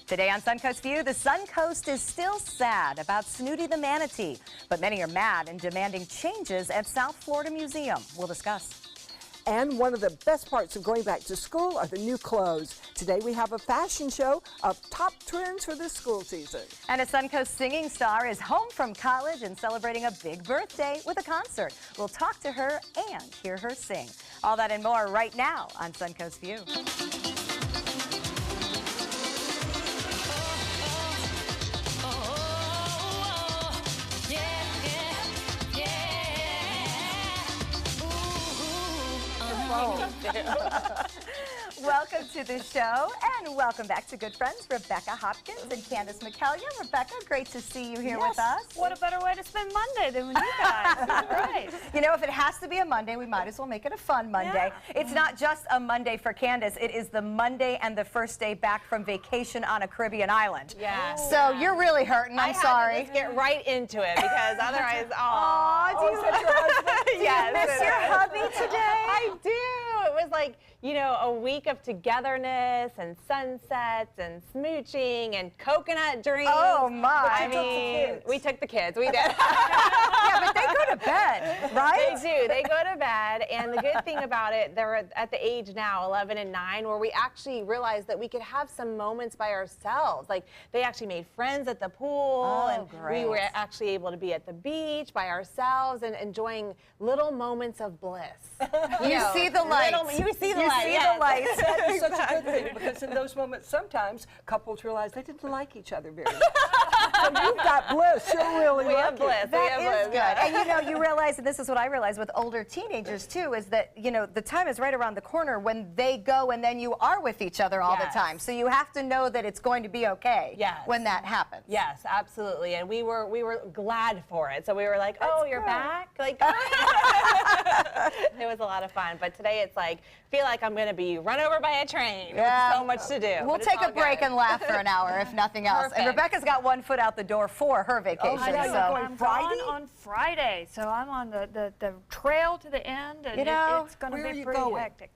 Today on Suncoast View, the Suncoast is still sad about Snooty the manatee, but many are mad and demanding changes at South Florida Museum. We'll discuss. And one of the best parts of going back to school are the new clothes. Today we have a fashion show of top trends for this school season. And a Suncoast singing star is home from college and celebrating a big birthday with a concert. We'll talk to her and hear her sing. All that and more right now on Suncoast View. Welcome to the show, and welcome back to good friends Rebecca Hopkins and Candace McCallion. Rebecca, great to see you here with us. What a better way to spend Monday than with you guys. Right. You know, if it has to be a Monday, we might as well make it a fun Monday. Yeah. It's not just a Monday for Candace. It is the Monday and the first day back from vacation on a Caribbean island. Yeah. So you're really hurting. I'm sorry. Let's get right into it because otherwise, do you miss your husband? Yes. Miss your hubby today? I do. It was like, you know, a week of togetherness and sunsets and smooching and coconut drinks. Oh my! I mean, we took the kids. We did. Yeah, but they go to bed, right? They do. They go to bed, and the good thing about it, they're at the age now, 11 and 9, where we actually realized that we could have some moments by ourselves. Like, they actually made friends at the pool, and great. we were actually able to be at the beach by ourselves and enjoying little moments of bliss. You see the lights. You see the lights. lights. You see the lights. That is such a good thing because in those moments, sometimes couples realize they didn't like each other very much. So you've got bliss. You're really We have lucky. bliss. That we is have good. bliss. And you know, you realize, and this is what I realize with older teenagers too, is that, you know, the time is right around the corner when they go and then you are with each other all the time. So you have to know that it's going to be okay when that happens. Yes, absolutely. And we were glad for it. So we were like, oh, you're back? Like, it was a lot of fun. But today it's like, feel like I'm going to be run over by a train. Yeah. With so much to do. We'll take a break and laugh for an hour, if nothing else. Perfect. And Rebecca's got one foot out the door for her vacation. I'm gone on Friday, so I'm on the trail to the end, and You know, it's going to where are be you pretty going? hectic.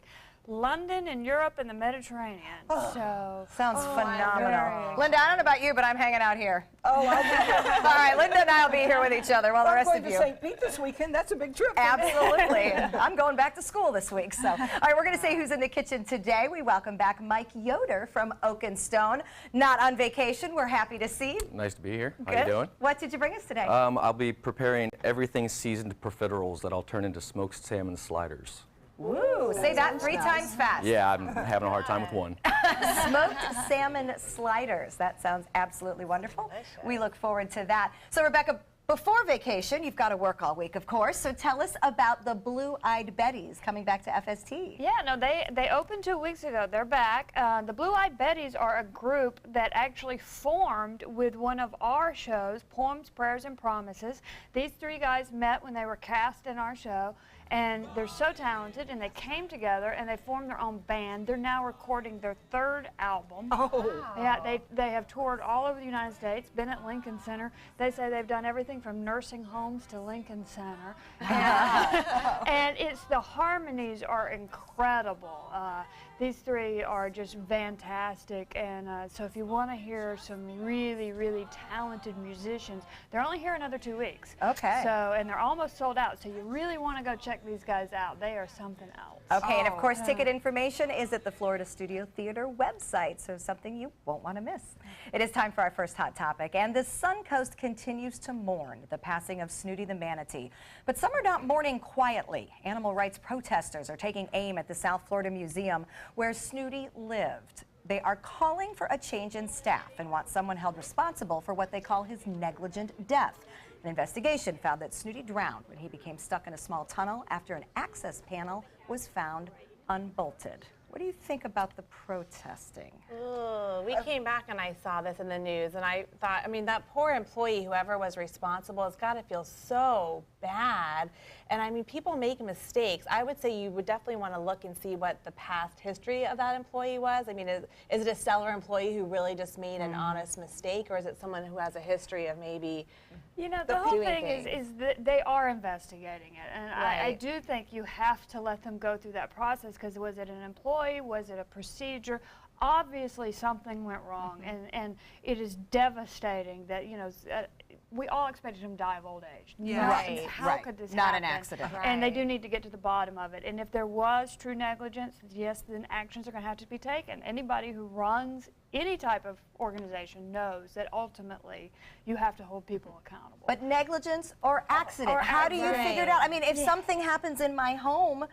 London and Europe and the Mediterranean. So Sounds phenomenal. very Linda, I don't know about you, but I'm hanging out here. Oh, I'll be here. All right, Linda and I will be here with each other while the I'm rest going of to you. St. Pete this weekend. That's a big trip. for me. Absolutely. I'm going back to school this week. So, all right, we're going to say who's in the kitchen today. We welcome back Mike Yoder from Oak and Stone. Not on vacation. We're happy to see you. Nice to be here. Good. How you doing? What did you bring us today? I'll be preparing everything seasoned profiteroles that I'll turn into smoked salmon sliders. Woo! Say that 3 times fast. Yeah, I'm having a hard time with one. Smoked salmon sliders. That sounds absolutely wonderful. We look forward to that. So, Rebecca, before vacation, you've got to work all week, of course. So tell us about the Blue-Eyed Betties coming back to FST. yeah, no, they opened 2 weeks ago. They're back. The Blue-Eyed Betties are a group that actually formed with one of our shows, Poems, Prayers, and Promises. These 3 guys met when they were cast in our show. And they're so talented, and they came together and they formed their own band. They're now recording their 3rd album. Oh. Wow. Yeah, they have toured all over the United States, been at Lincoln Center. They say they've done everything from nursing homes to Lincoln Center. And it's the harmonies are incredible. These 3 are just fantastic, and so if you want to hear some really, really talented musicians, they're only here another 2 weeks. Okay. So, and they're almost sold out, so you really want to go check these guys out. They are something else. Okay, and of course, ticket information is at the Florida Studio Theater website, so something you won't want to miss. It is time for our first hot topic, and the Suncoast continues to mourn the passing of Snooty the manatee. But some are not mourning quietly. Animal rights protesters are taking aim at the South Florida Museum where Snooty lived. They are calling for a change in staff and want someone held responsible for what they call his negligent death. An investigation found that Snooty drowned when he became stuck in a small tunnel after an access panel was found unbolted. What do you think about the protesting? Ooh, we came back and I saw this in the news, and I thought, I mean, that poor employee, whoever was responsible, has got to feel so bad. And I mean, people make mistakes. I would say you would definitely want to look and see what the past history of that employee was. I mean, is it a stellar employee who really just made an honest mistake, or is it someone who has a history of maybe You know, the whole thing is that they are investigating it, and I do think you have to let them go through that process, because was it an employee, was it a procedure? obviously something went wrong, and it is devastating that, you know, we all expected him to die of old age. Yeah. Right. How could this Not happen? an accident. And they Right. do need to get to the bottom of it. And if there was true negligence, yes, then actions are going to have to be taken. Anybody who runs any type of organization knows that ultimately you have to hold people accountable. But negligence or accident, Or how do you accident. figure it out? I mean, if something happens in my home,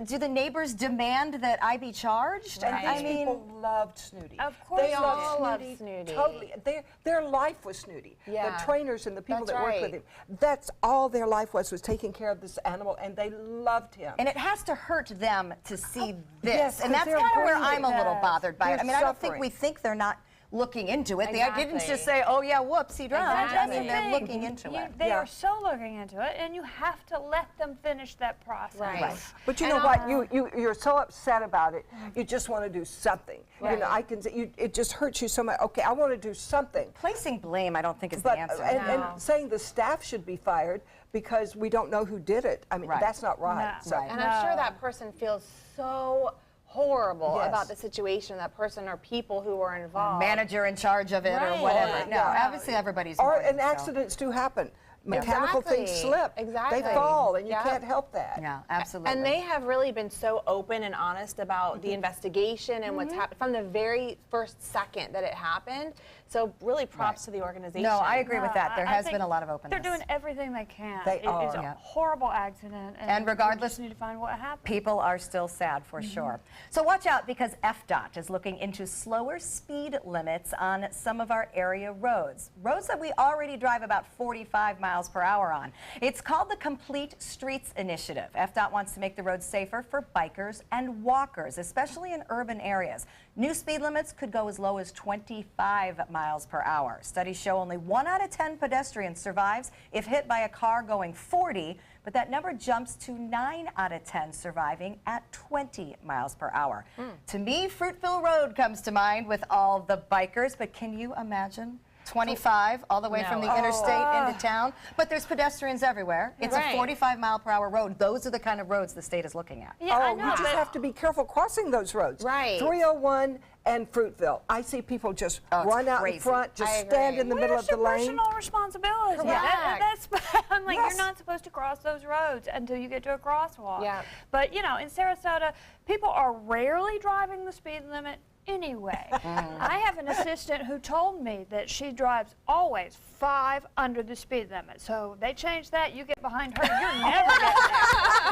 do the neighbors demand that I be charged? Right. I mean, People loved Snooty. Of course they they loved did. Snooty. Loved Snooty. Totally. Their life was Snooty. Yeah. The trainers and the people That's that worked with right. him. That's all their life was taking care of this animal, and they loved him. and it has to hurt them to see this. yes, and 'cause that's they're kind of where grieving. I'm a little Yes. bothered by it. I They're mean, I don't think suffering. we think they're not looking into it. They didn't just Exactly. say, oh, yeah, whoops, he drowned. I Exactly. mean, they're looking into it. They Yeah. are so looking into it, and you have to let them finish that process. Right. But you And know what? You're so upset about it. You just want to do something. You know, Right. I can. It just hurts you so much. Okay, I want to do something. Placing blame, I don't think is But the answer. and saying the staff should be fired because we don't know who did it. I mean, Right. that's not right. No. So. Right. And I'm sure No. that person feels so horrible Yes. about the situation, that person or people who were involved. Manager in charge of it or Right. whatever. No, Yeah. obviously everybody's Or mourning, and so- accidents do happen. Mechanical things Exactly. slip. Exactly. They fall, and you Yeah. can't help that. Yeah, absolutely. And they have really been so open and honest about the investigation and what's happened from the very first second that it happened. So really props to the organization. No, I agree with that. There I has think been a lot of openness. They're doing everything they can. They It is are. a Yeah. horrible accident, And we regardless- just need to find what happened. People are still sad for sure. So watch out because FDOT is looking into slower speed limits on some of our area roads. Roads that we already drive about 45 miles per hour on. It's called the Complete Streets Initiative. FDOT wants to make the roads safer for bikers and walkers, especially in urban areas. New speed limits could go as low as 25 miles per hour. Studies show only 1 out of 10 pedestrians survives if hit by a car going 40, but that number jumps to 9 out of 10 surviving at 20 miles per hour. To me, Fruitville Road comes to mind with all the bikers, but can you imagine? 25 all the way from the interstate into town, but there's pedestrians everywhere. It's a Right. 45 mile per hour road. Those are the kind of roads the state is looking at. Yeah, I Oh, know, you just but have to be careful crossing those roads. Right. 301 and Fruitville. I see people just Oh, it's run out in crazy. front, just I stand agree. in the middle of Where's the your lane. personal responsibility? Correct. That's I'm like, Yes. you're not supposed to cross those roads until you get to a crosswalk. Yeah. But you know, in Sarasota, people are rarely driving the speed limit anyway. I have an assistant who told me that she drives always 5 under the speed limit. So they changed that. You get behind her, you're never getting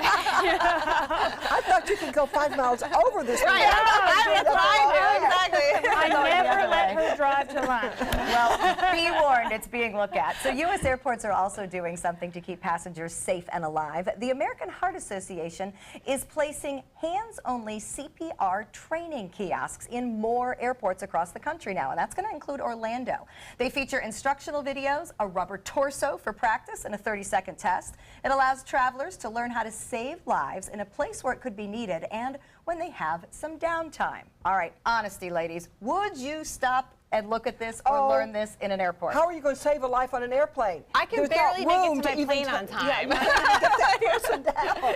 there. I thought you could go 5 miles over this. Right, That's exactly. I Going the never other let way. her drive to lunch. Well, be warned, it's being looked at. So U.S. airports are also doing something to keep passengers safe and alive. The American Heart Association is placing hands-only CPR training kiosks in more airports across the country now, and that's going to include Orlando. They feature instructional videos, a rubber torso for practice, and a 30-second test. It allows travelers to learn how to save lives in a place where it could be needed and when they have some downtime. All right, honesty, ladies, would you stop and look at this or Oh. learn this in an airport? How are you going to save a life on an airplane? I can There's not barely make room it to my even plane to- on time. Yeah,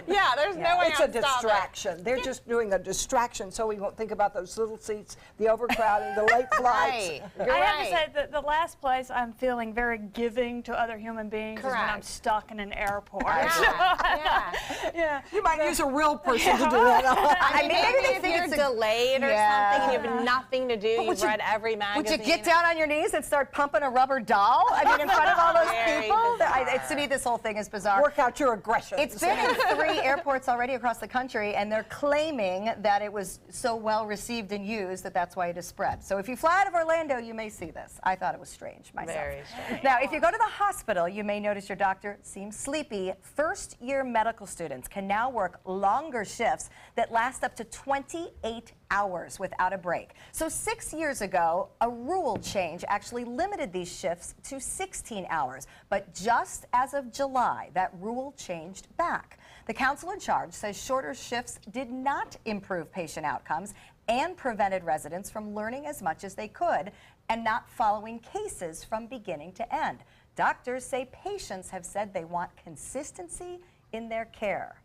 Yeah, there's no way it's a I'm stopping. distraction. They're just doing a distraction so we won't think about those little seats, the overcrowding, the late flights. Right. You're I right. have to say that the last place I'm feeling very giving to other human beings is when I'm Correct. stuck in an airport. Yeah, yeah. You might use a real person to do that. I mean, maybe they if think you're it's a delayed or Yeah. something and you have nothing to do, would you've you- read every magazine. Would you get down on your knees and start pumping a rubber doll? I mean, in front of all those Very people? bizarre. To me, this whole thing is bizarre. Work out your aggression. It's been in 3 airports already across the country, and they're claiming that it was so well received and used that that's why it is spread. So if you fly out of Orlando, you may see this. I thought it was strange myself. Very strange. Now, if you go to the hospital, you may notice your doctor seems sleepy. First-year medical students can now work longer shifts that last up to 28 hours without a break. So 6 years ago, a rule change actually limited these shifts to 16 hours. But just as of July, that rule changed back. The council in charge says shorter shifts did not improve patient outcomes and prevented residents from learning as much as they could and not following cases from beginning to end. Doctors say patients have said they want consistency in their care.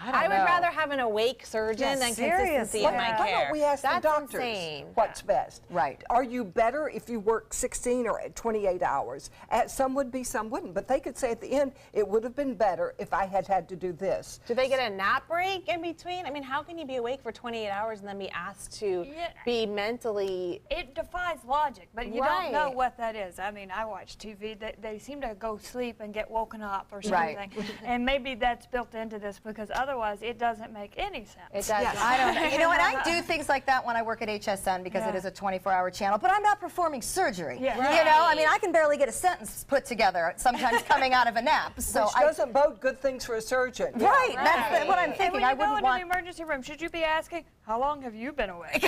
I would rather have an awake surgeon than consistency in my care. Why don't we ask the That's doctors insane. what's best? Right. Are you better if you work 16 or 28 hours? Some would be, some wouldn't. But they could say at the end, it would have been better if I had had to do this. Do they get a nap break in between? I mean, how can you be awake for 28 hours and then be asked to be mentally... It defies logic, but you don't know what that is. I mean, I watch TV. They seem to go sleep and get woken up or something. Right. And maybe that's built into this because otherwise it doesn't make any sense. It doesn't. Yes. I don't know. You know, and I do things like that when I work at HSN because it is a 24-hour channel, but I'm not performing surgery. Yeah. You know, I mean, I can barely get a sentence put together, sometimes coming out of a nap. So Which doesn't bode good things for a surgeon. Right, that's what I'm And thinking. when I you go wouldn't into want... the emergency room, should you be asking, how long have you been awake?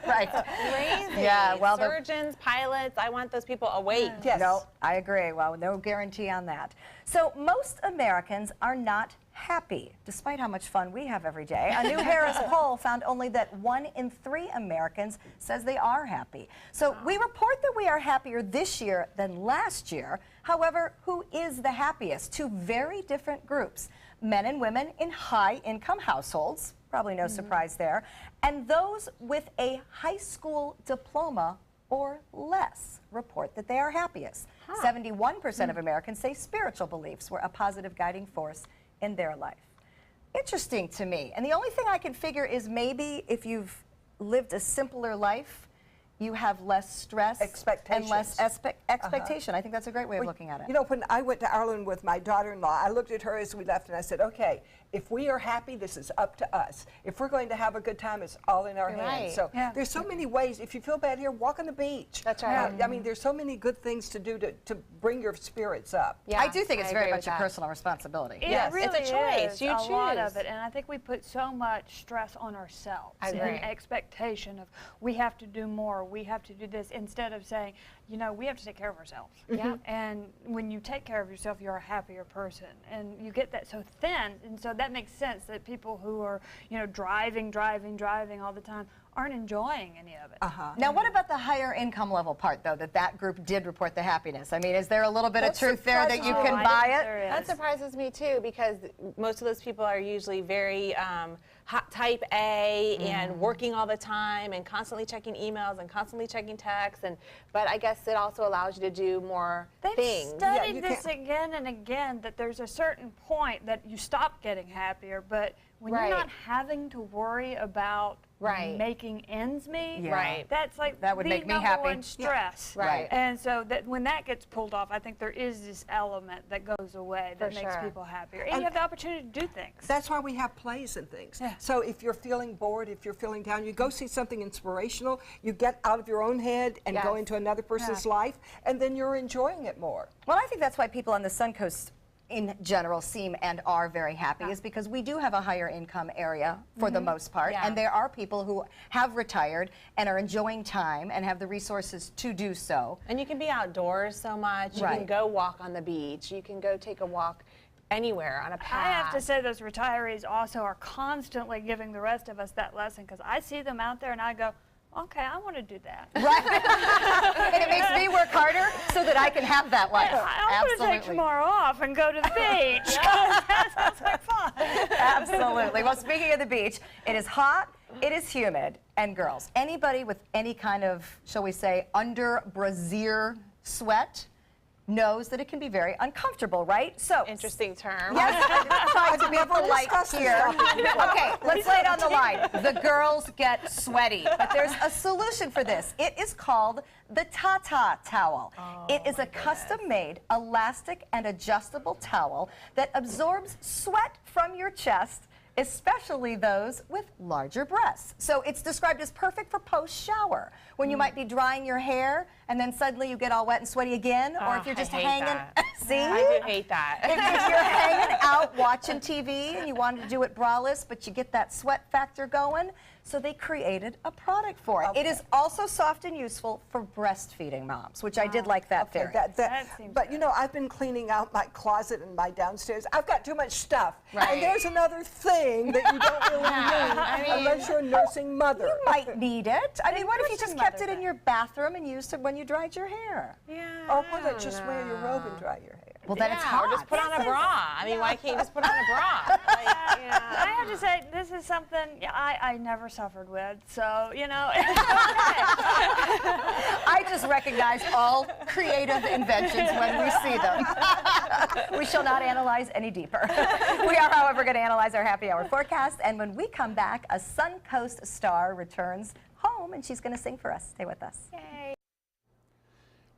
Right. Crazy. Yeah, well, the- surgeons, pilots, I want those people awake. Yes. No, I agree. Well, no guarantee on that. So most Americans are not happy, despite how much fun we have every day. A new Harris poll found only that 1 in 3 Americans says they are happy. So we report that we are happier this year than last year. However, who is the happiest? 2 very different groups. Men and women in high-income households, probably no surprise there, and those with a high school diploma or less report that they are happiest. 71% of Americans say spiritual beliefs were a positive guiding force in their life. Interesting to me. And the only thing I can figure is maybe if you've lived a simpler life, you have less stress and less expectation. I think that's a great way of looking at it. You know, when I went to Ireland with my daughter-in-law, I looked at her as we left and I said, okay, if we are happy, this is up to us. If we're going to have a good time, it's all in our hands. Right. So there's so many ways. If you feel bad here, walk on the beach. That's right. I mean, there's so many good things to do to bring your spirits up. Yeah, I do think it's very agree much with a that. personal responsibility. It Yes, really it's a choice. is You a lot choose. of it, and I think we put so much stress on ourselves I and agree. expectation of we have to do more, we have to do this, instead of saying, you know, we have to take care of ourselves. Yeah. And when you take care of yourself, you're a happier person, and you get that so thin, and so that makes sense that people who are, you know, driving all the time aren't enjoying any of it. Now, what about the higher income level part, though, that group did report the happiness? I mean, is there a little bit of truth there that you can buy it? That surprises me too, because most of those people are usually very type A and working all the time and constantly checking emails and constantly checking texts. But I guess it also allows you to do more They've things. studied this again and again, that there's a certain point that you stop getting happier, but when you're not having to worry about making ends meet, that's like that would the make me number happy. one stress. Right. And so that when that gets pulled off, I think there is this element that goes away that For makes sure. people happier. And you have the opportunity to do things. That's why we have plays and things. Yeah. So if you're feeling bored, if you're feeling down, you go see something inspirational, you get out of your own head and go into another person's life, and then you're enjoying it more. Well, I think that's why people on the Suncoast in general seem and are very happy is because we do have a higher income area for the most part, and there are people who have retired and are enjoying time and have the resources to do so. And you can be outdoors so much. You can go walk on the beach. You can go take a walk anywhere on a path. I have to say those retirees also are constantly giving the rest of us that lesson, because I see them out there and I go, okay, I want to do that. Right. And it makes me work harder so that I can have that life. I want to take tomorrow off and go to the beach. That sounds like fun. Absolutely. Well, speaking of the beach, it is hot, it is humid, and girls, anybody with any kind of, shall we say, under brassiere sweat knows that it can be very uncomfortable, right? So Interesting term. yes, I'm trying to be polite here. Okay, let's lay it on the line. The girls get sweaty, but there's a solution for this. It is called the Tata towel. It is a custom-made, elastic, and adjustable towel that absorbs sweat from your chest, especially those with larger breasts. So it's described as perfect for post-shower, when you might be drying your hair and then suddenly you get all wet and sweaty again, or if you're just hanging. See? I do hate that. If you're hanging out watching TV and you wanted to do it braless, but you get that sweat factor going, so they created a product for it. It is also soft and useful for breastfeeding moms, which I did like that theory. That seems But you know, I've been cleaning out my closet and my downstairs. I've got too much stuff. Right. And there's another thing that you don't really need unless you're a nursing mother. You might need it. I mean, what if you just kept it in your bathroom and used it when you dried your hair? Yeah. Or why not just wear your robe and dry your hair? Well, then it's Yeah, hot. or just put on a bra. I mean, why can't you just put on a bra? Like, yeah. I have to say, this is something I never suffered with, so, you know. I just recognize all creative inventions when we see them. We shall not analyze any deeper. We are, however, going to analyze our happy hour forecast, and when we come back, a Suncoast star returns home, and she's going to sing for us. Stay with us. Yay.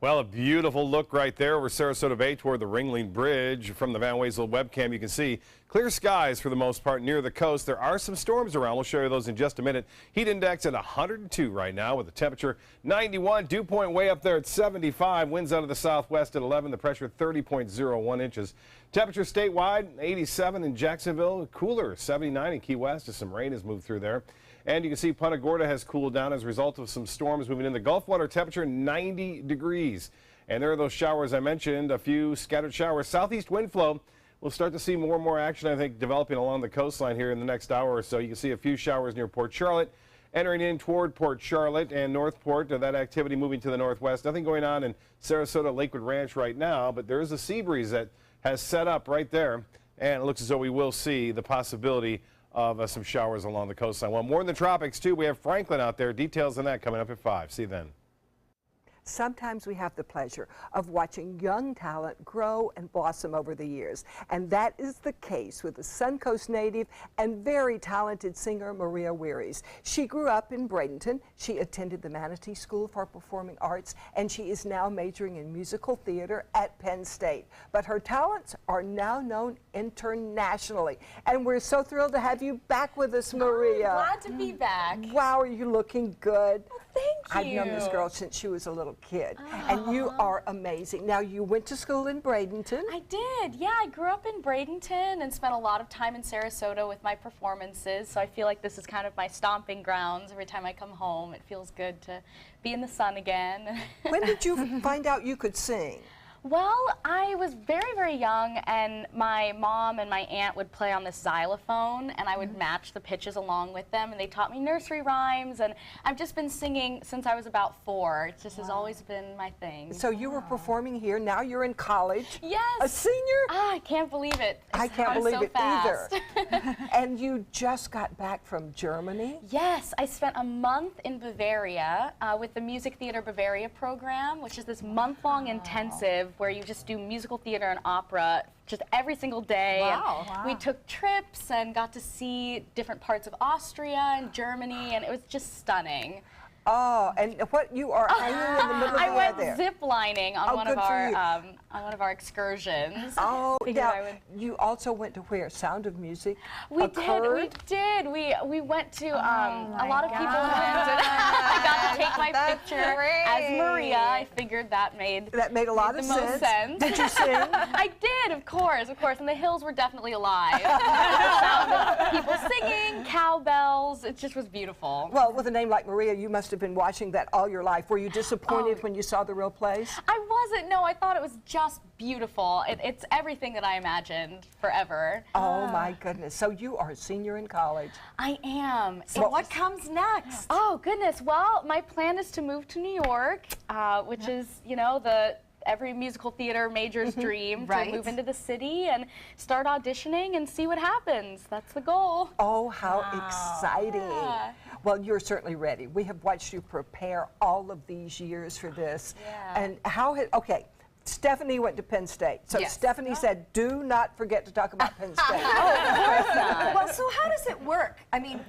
Well, a beautiful look right there over Sarasota Bay toward the Ringling Bridge. From the Van Wezel webcam, you can see clear skies for the most part near the coast. There are some storms around. We'll show you those in just a minute. Heat index at 102 right now with the temperature 91. Dew point way up there at 75. Winds out of the southwest at 11. The pressure 30.01 inches. Temperature statewide 87 in Jacksonville. Cooler 79 in Key West as some rain has moved through there. And you can see Punta Gorda has cooled down as a result of some storms moving in. The Gulf water temperature 90 degrees. And there are those showers I mentioned, a few scattered showers. Southeast wind flow. We'll start to see more and more action, I think, developing along the coastline here in the next hour or so. You can see a few showers near Port Charlotte, entering in toward Port Charlotte and Northport. That activity moving to the northwest. Nothing going on in Sarasota Lakewood Ranch right now, but there is a sea breeze that has set up right there. And it looks as though we will see the possibility of some showers along the coastline. Well, more in the tropics, too. We have Franklin out there. Details on that coming up at 5. See you then. Sometimes we have the pleasure of watching young talent grow and blossom over the years, and that is the case with the Suncoast native and very talented singer Maria Wearies. She grew up in Bradenton. She attended the Manatee School for Performing Arts, and she is now majoring in musical theater at Penn State. But her talents are now known internationally, and we're so thrilled to have you back with us, Maria. Glad to be back. Wow, are you looking good? Well, thank you. I've known this girl since she was a little kid, and you are amazing. Now, you went to school in Bradenton. I did, yeah. I grew up in Bradenton and spent a lot of time in Sarasota with my performances, so I feel like this is kind of my stomping grounds. Every time I come home, it feels good to be in the sun again. When did you find out you could sing? Well, I was very, very young, and my mom and my aunt would play on this xylophone, and I would match the pitches along with them, and they taught me nursery rhymes, and I've just been singing since I was about 4. It just has always been my thing. So you were performing here, now you're in college. Yes. A senior? I can't believe it. I can't gone believe so it fast. either. And you just got back from Germany? Yes, I spent a month in Bavaria with the Music Theater Bavaria program, which is this month-long intensive where you just do musical theater and opera just every single day. Wow. And we took trips and got to see different parts of Austria and Germany, and it was just stunning. Oh, and what you are hanging in the middle of the I air went there. zip lining on Oh, good for you. on one of our excursions. Oh, Figured now, I would- you also went to where Sound of Music We occurred? did. We went to a lot of people went, and I got to take my picture as Maria. I figured that made a lot of the most sense. Did you sing? I did, of course, and the hills were definitely alive. The sound of people singing, cowbells, it just was beautiful. Well, with a name like Maria, you must have been watching that all your life. Were you disappointed when you saw the real place? I wasn't. No, I thought it was just beautiful. It's everything that I imagined forever. Oh my goodness. So you are a senior in college. I am. So what comes next? Oh goodness. Well, my plan is to move to New York, which is, you know, every musical theater major's dream, Right. to move into the city and start auditioning and see what happens. That's the goal. Oh, how exciting. Yeah. Well, you're certainly ready. We have watched you prepare all of these years for this. Yeah. And okay, Stephanie went to Penn State. So Yes. Stephanie said, do not forget to talk about Penn State. Well, so how does it work? I mean,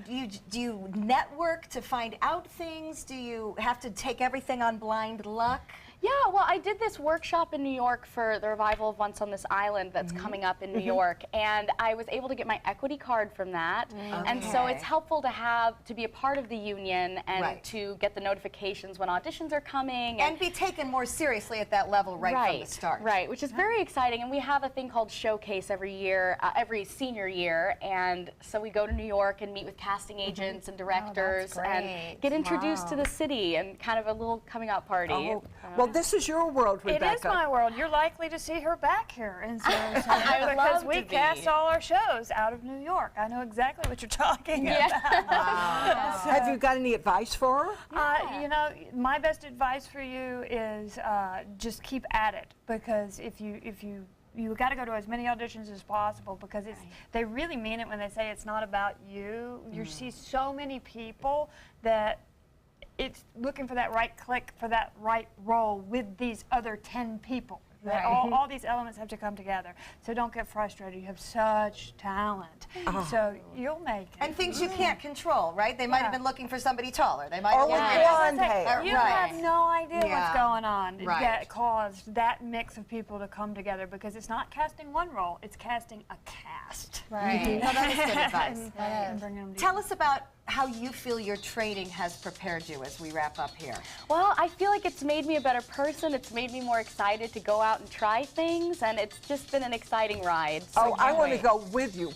do you network to find out things? Do you have to take everything on blind luck? Yeah, well, I did this workshop in New York for the revival of Once on This Island that's coming up in New York, and I was able to get my equity card from that. And so it's helpful to be a part of the union and Right. to get the notifications when auditions are coming. And be taken more seriously at that level right from the start. Right, which is very exciting. And we have a thing called Showcase every year, every senior year. And so we go to New York and meet with casting agents and directors great. and get introduced to the city and kind of a little coming out party. Oh, well, this is your world, It Rebecca. is my world. You're likely to see her back here in Sarasota I'd because love we to be. cast all our shows out of New York. I know exactly what you're talking about. Have you got any advice for her? You know, my best advice for you is just keep at it, because if you you got to go to as many auditions as possible because they really mean it when they say it's not about you. You see so many people that it's looking for that right click for that right role with these other 10 people. That all these elements have to come together. So don't get frustrated. You have such talent. So you'll make it. And things you can't control, right? They might have been looking for somebody taller. They might have with blonde hair. You have no idea what's going on Right. that caused that mix of people to come together because it's not casting one role, it's casting a cast. Right. No, that is good advice. And bringing them Tell us about how you feel your training has prepared you as we wrap up here. Well, I feel like it's made me a better person. It's made me more excited to go out and try things, and it's just been an exciting ride. So I want to go with you.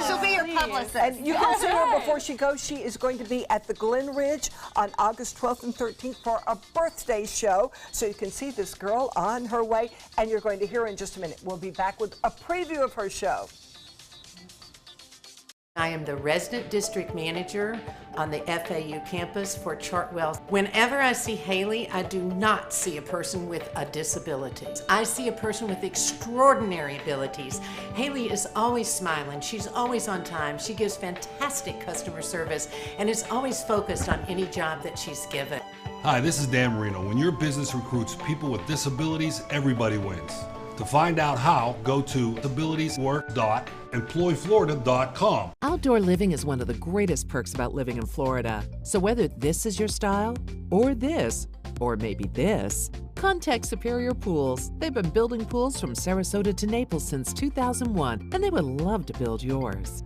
She'll be your publicist. And you can see her before she goes. She is going to be at the Glen Ridge on August 12th and 13th for a birthday show. So you can see this girl on her way, and you're going to hear her in just a minute. We'll be back with a preview of her show. I am the resident district manager on the FAU campus for Chartwell. Whenever I see Haley, I do not see a person with a disability. I see a person with extraordinary abilities. Haley is always smiling. She's always on time. She gives fantastic customer service and is always focused on any job that she's given. Hi, this is Dan Marino. When your business recruits people with disabilities, everybody wins. To find out how, go to abilitieswork.employflorida.com. Outdoor living is one of the greatest perks about living in Florida. So whether this is your style, or this, or maybe this, contact Superior Pools. They've been building pools from Sarasota to Naples since 2001, and they would love to build yours.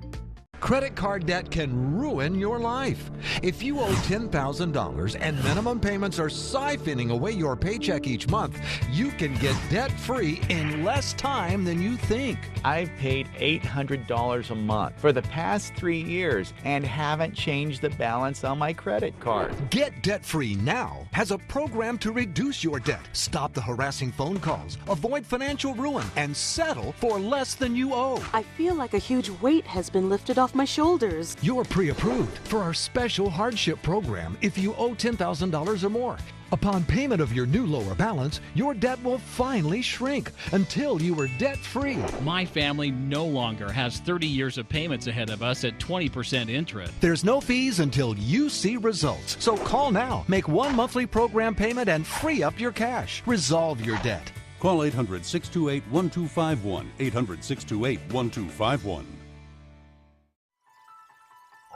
Credit card debt can ruin your life. If you owe $10,000 and minimum payments are siphoning away your paycheck each month, you can get debt-free in less time than you think. I've paid $800 a month for the past 3 years and haven't changed the balance on my credit card. Get debt-free now has a program to reduce your debt, stop the harassing phone calls, avoid financial ruin, and settle for less than you owe. I feel like a huge weight has been lifted off my shoulders. You're pre-approved for our special hardship program if you owe $10,000 or more. Upon payment of your new lower balance, your debt will finally shrink until you are debt-free. My family no longer has 30 years of payments ahead of us at 20% interest. There's no fees until you see results. So call now, make one monthly program payment, and free up your cash. Resolve your debt. Call 800-628-1251. 800-628-1251.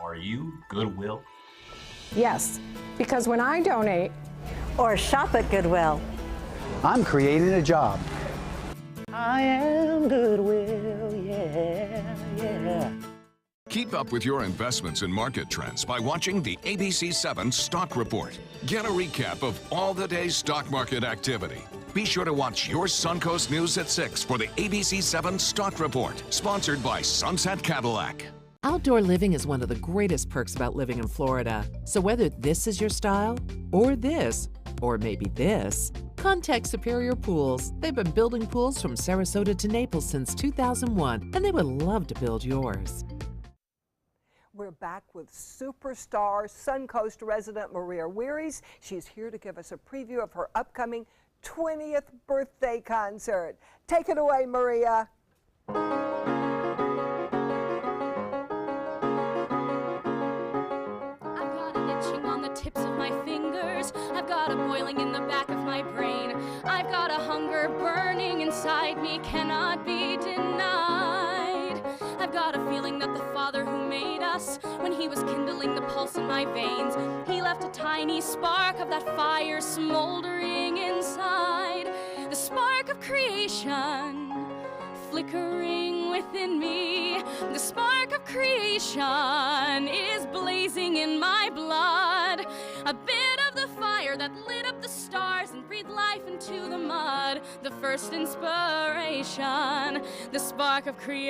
Are you Goodwill? Yes, because when I donate or shop at Goodwill, I'm creating a job. I am Goodwill, yeah. Keep up with your investments and market trends by watching the ABC 7 Stock Report. Get a recap of all the day's stock market activity. Be sure to watch your Suncoast News at 6 for the ABC 7 Stock Report, sponsored by Sunset Cadillac. Outdoor living is one of the greatest perks about living in Florida. So whether this is your style, or this, or maybe this, contact Superior Pools. They've been building pools from Sarasota to Naples since 2001, and they would love to build yours. We're back with superstar Suncoast resident Maria Wearies. She's here to give us a preview of her upcoming 20th birthday concert. Take it away, Maria. Tips of my fingers, I've got a boiling in the back of my brain. I've got a hunger burning inside me, cannot be denied. I've got a feeling that the Father who made us, when he was kindling the pulse in my veins, he left a tiny spark of that fire smoldering inside. The spark of creation flickering within me. The spark of creation is blazing in my blood. A bit of the fire that lit up the stars and breathed life into the mud. The first inspiration, the spark of creation.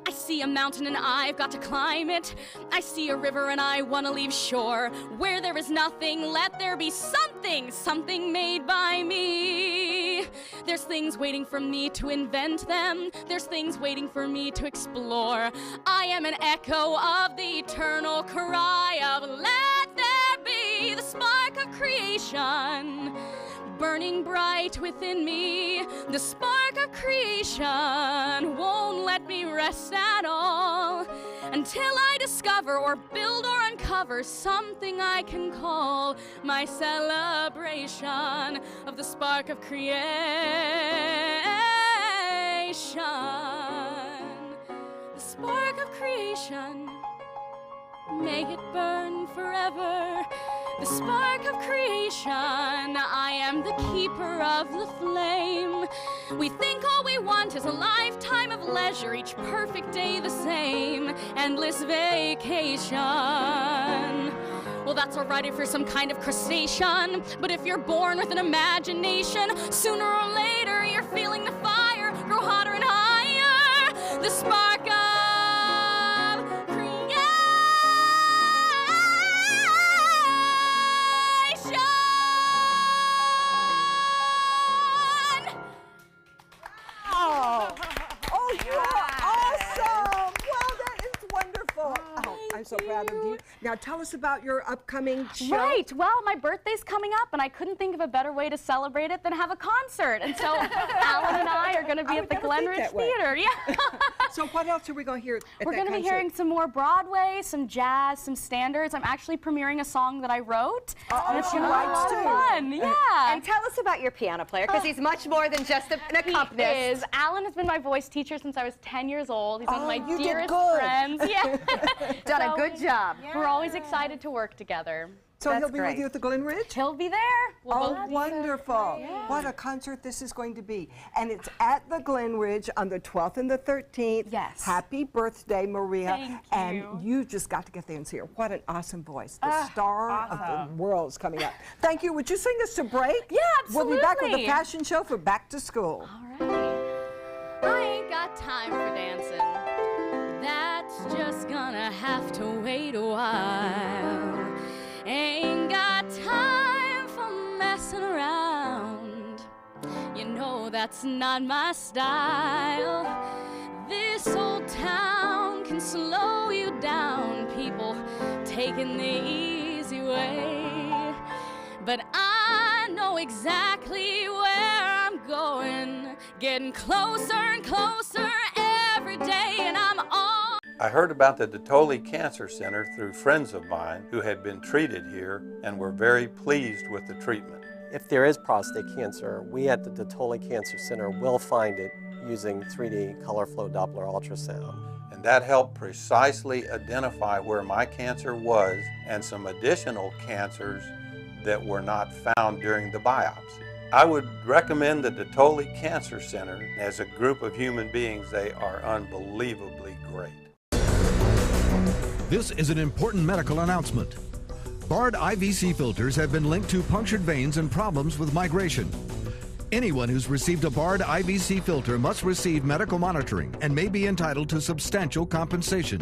I see a mountain and I've got to climb it. I see a river and I want to leave shore. Where there is nothing, let there be something, something made by me. There's things waiting for me to invent them. There's things waiting for me to explore. I am an echo of the eternal cry of let there be. me, the spark of creation. Burning bright within me, the spark of creation won't let me rest at all until I discover or build or uncover something I can call my celebration of the spark of creation. The spark of creation, may it burn forever. The spark of creation, I am the keeper of the flame. We think all we want is a lifetime of leisure, each perfect day the same, endless vacation. Well, that's alright if you're some kind of crustacean, but if you're born with an imagination, sooner or later you're feeling the fire grow hotter and higher. The spark of I'm so proud of you. Now tell us about your upcoming show. Right. Well, my birthday's coming up, and I couldn't think of a better way to celebrate it than have a concert. And so Alan and I are going to be at the Glenridge Theater. Yeah. So what else are we going to hear at We're going to be hearing some more Broadway, some jazz, some standards. I'm actually premiering a song that I wrote. Oh, it's going to be a lot of fun. Yeah. And tell us about your piano player, because he's much more than just an accompanist. He is. Alan has been my voice teacher since I was 10 years old. He's one of my dearest good. friends. Yeah. Done a good job. We're always excited to work together. So he'll be with you at the Glenridge? He'll be there. Oh, wonderful. Yeah. What a concert this is going to be. And it's at the Glenridge on the 12th and the 13th. Yes. Happy birthday, Maria. Thank you. And you just got to get there and see her. What an awesome voice. The star of the world is coming up. Thank you. Would you sing us to break? Yeah, absolutely. We'll be back with the fashion show for Back to School. All right. I ain't got time for dancing. That's just gonna have to wait a while. Ain't got time for messing around. You know that's not my style. This old town can slow you down, people taking the easy way. But I know exactly where I'm going, getting closer and closer every day, and I'm on. I heard about the Detoli Cancer Center through friends of mine who had been treated here and were very pleased with the treatment. If there is prostate cancer, we at the Detoli Cancer Center will find it using 3D color flow Doppler ultrasound. And that helped precisely identify where my cancer was and some additional cancers that were not found during the biopsy. I would recommend the Detoli Cancer Center. As a group of human beings, they are unbelievably great. This is an important medical announcement. Bard IVC filters have been linked to punctured veins and problems with migration. Anyone who's received a Bard IVC filter must receive medical monitoring and may be entitled to substantial compensation.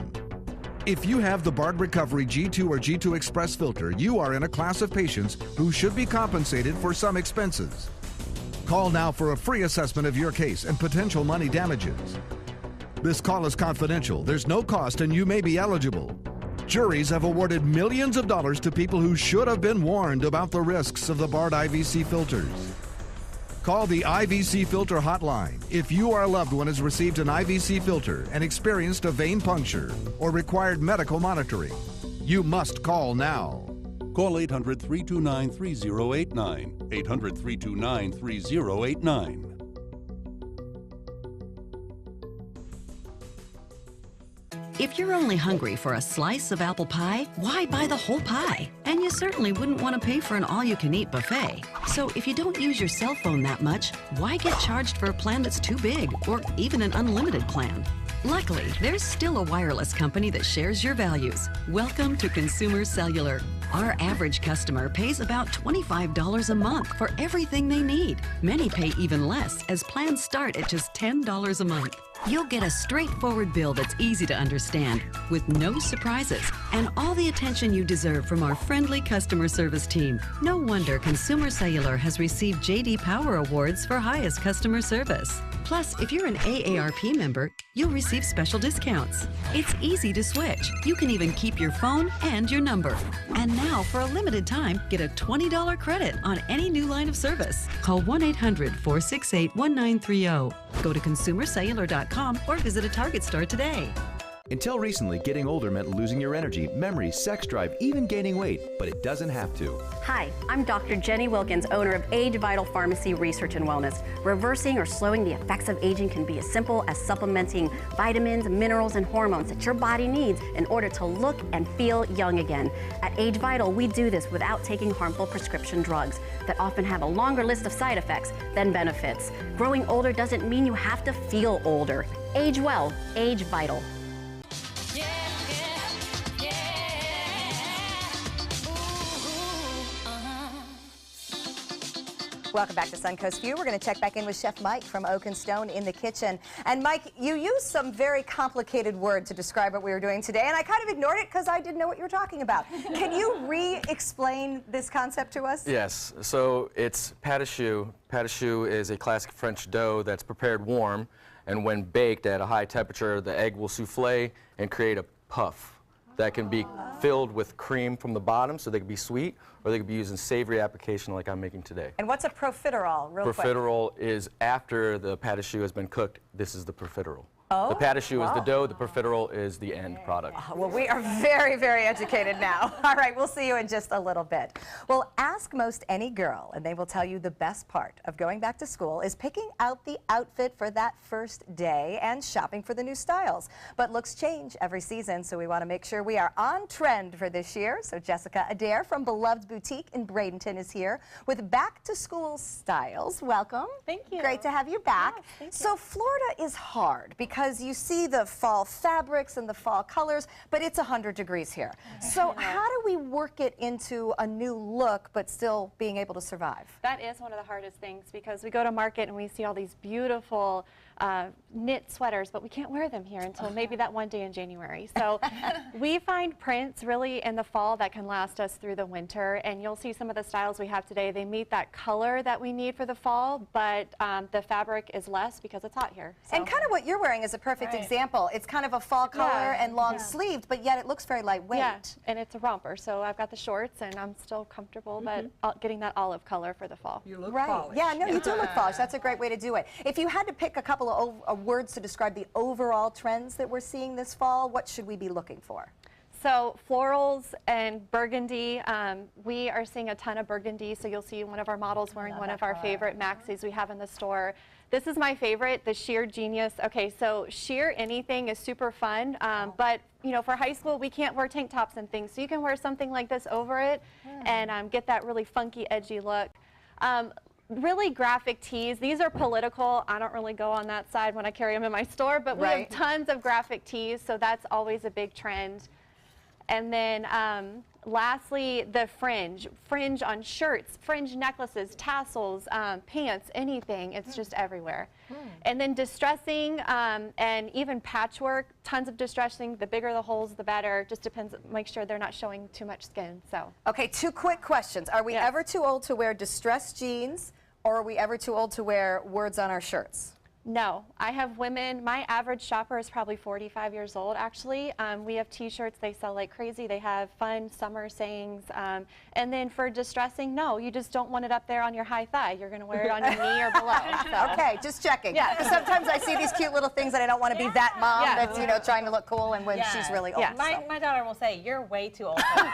If you have the Bard Recovery G2 or G2 Express filter, you are in a class of patients who should be compensated for some expenses. Call now for a free assessment of your case and potential money damages. This call is confidential. There's no cost and you may be eligible. Juries have awarded millions of dollars to people who should have been warned about the risks of the Bard IVC filters. Call the IVC Filter Hotline if you or a loved one has received an IVC filter and experienced a vein puncture or required medical monitoring. You must call now. Call 800-329-3089. 800-329-3089. If you're only hungry for a slice of apple pie, why buy the whole pie? And you certainly wouldn't want to pay for an all-you-can-eat buffet. So if you don't use your cell phone that much, why get charged for a plan that's too big or even an unlimited plan? Luckily, there's still a wireless company that shares your values. Welcome to Consumer Cellular. Our average customer pays about $25 a month for everything they need. Many pay even less, as plans start at just $10 a month. You'll get a straightforward bill that's easy to understand, with no surprises, and all the attention you deserve from our friendly customer service team. No wonder Consumer Cellular has received J.D. Power Awards for highest customer service. Plus, if you're an AARP member, you'll receive special discounts. It's easy to switch. You can even keep your phone and your number. And now, for a limited time, get a $20 credit on any new line of service. Call 1-800-468-1930. Go to consumercellular.com or visit a Target store today. Until recently, getting older meant losing your energy, memory, sex drive, even gaining weight, but it doesn't have to. Hi, I'm Dr. Jenny Wilkins, owner of Age Vital Pharmacy Research and Wellness. Reversing or slowing the effects of aging can be as simple as supplementing vitamins, minerals, and hormones that your body needs in order to look and feel young again. At Age Vital, we do this without taking harmful prescription drugs that often have a longer list of side effects than benefits. Growing older doesn't mean you have to feel older. Age well, Age Vital. Welcome back to Suncoast View. We're going to check back in with Chef Mike from Oak and Stone in the kitchen. And Mike, you used some very complicated word to describe what we were doing today, and I kind of ignored it because I didn't know what you were talking about. Can you re-explain this concept to us? Yes. So it's pâte à choux. Pâte à choux is a classic French dough that's prepared warm, and when baked at a high temperature, the egg will souffle and create a puff that can be filled with cream from the bottom, so they can be sweet, or they could be used in savory application like I'm making today. And what's a profiterole, real quick? Profiterole is after the pâte à choux has been cooked. This is the profiterole. Oh, the pâte à choux wow. is the dough, the profiterole is the end product. Well, we are very, very educated now. All right, we'll see you in just a little bit. Well, ask most any girl, and they will tell you the best part of going back to school is picking out the outfit for that first day and shopping for the new styles. But looks change every season, so we want to make sure we are on trend for this year. So Jessica Adair from Beloved Boutique in Bradenton is here with back-to-school styles. Welcome. Thank you. Great to have you back. Yes, thank you. So Florida is hard because you see the fall fabrics and the fall colors, but it's 100 degrees here. So how do we work it into a new look, but still being able to survive? That is one of the hardest things because we go to market and we see all these beautiful knit sweaters, but we can't wear them here until maybe that one day in January. So we find prints really in the fall that can last us through the winter, and you'll see some of the styles we have today. They meet that color that we need for the fall, but the fabric is less because it's hot here. So. And kind of what you're wearing is a perfect example. It's kind of a fall color and long sleeved, but yet it looks very lightweight. Yeah, and it's a romper, so I've got the shorts and I'm still comfortable, but getting that olive color for the fall. You look right. polished. Yeah, no, you do look polished. That's a great way to do it. If you had to pick a couple of words to describe the overall trends that we're seeing this fall, what should we be looking for? So florals and burgundy, we are seeing a ton of burgundy, so you'll see one of our models wearing one of our favorite maxis we have in the store. This is my favorite, the Sheer Genius. Okay, so sheer anything is super fun, but you know, for high school we can't wear tank tops and things, so you can wear something like this over it and get that really funky, edgy look. Really graphic tees. These are political. I don't really go on that side when I carry them in my store, but we have tons of graphic tees, so that's always a big trend. And then lastly, the fringe on shirts, fringe necklaces, tassels, pants, anything. It's just everywhere. And then distressing and even patchwork, tons of distressing. The bigger the holes, the better. Just depends, make sure they're not showing too much skin. So. Okay, two quick questions. Are we ever too old to wear distressed jeans, or are we ever too old to wear words on our shirts? No, I have women, my average shopper is probably 45 years old actually. We have t-shirts, they sell like crazy, they have fun summer sayings. And then for distressing, no, you just don't want it up there on your high thigh. You're going to wear it on your knee or below. So. Okay, just checking. Yeah. Because sometimes I see these cute little things and I don't want to be that mom that's, you know, trying to look cool and when she's really old. Yeah. My daughter will say, you're way too old for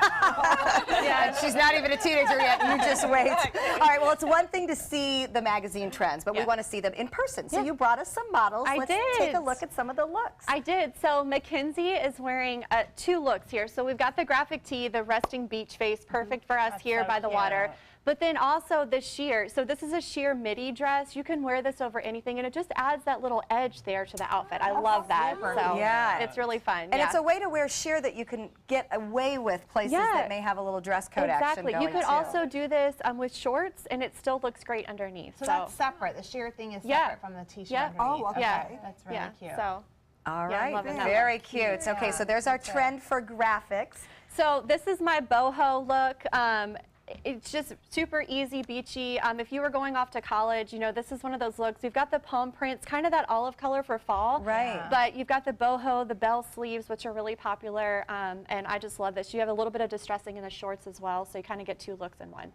yeah, she's not even a teenager yet, you just wait. All right, well, it's one thing to see the magazine trends, but we want to see them in person. So you brought us some models. Let's take a look at some of the looks. I did. So Mackenzie is wearing two looks here. So we've got the graphic tee, the resting beach face, perfect for us here by the water. But then also the sheer. So this is a sheer midi dress. You can wear this over anything, and it just adds that little edge there to the outfit. I love that. So yeah, it's really fun. And it's a way to wear sheer that you can get away with places that may have a little dress code action going You could too. also do this with shorts, and it still looks great underneath. So that's separate. The sheer thing is separate from the t-shirt underneath. Oh, okay. Yeah. That's really cute. So, all yeah, I'm right, loving that very look. cute. Okay, so there's our trend for graphics. So this is my boho look. It's just super easy, beachy. If you were going off to college, you know, this is one of those looks. You've got the palm prints, kind of that olive color for fall. Right. But you've got the boho, the bell sleeves, which are really popular. And I just love this. You have a little bit of distressing in the shorts as well, so you kind of get 2 looks in one.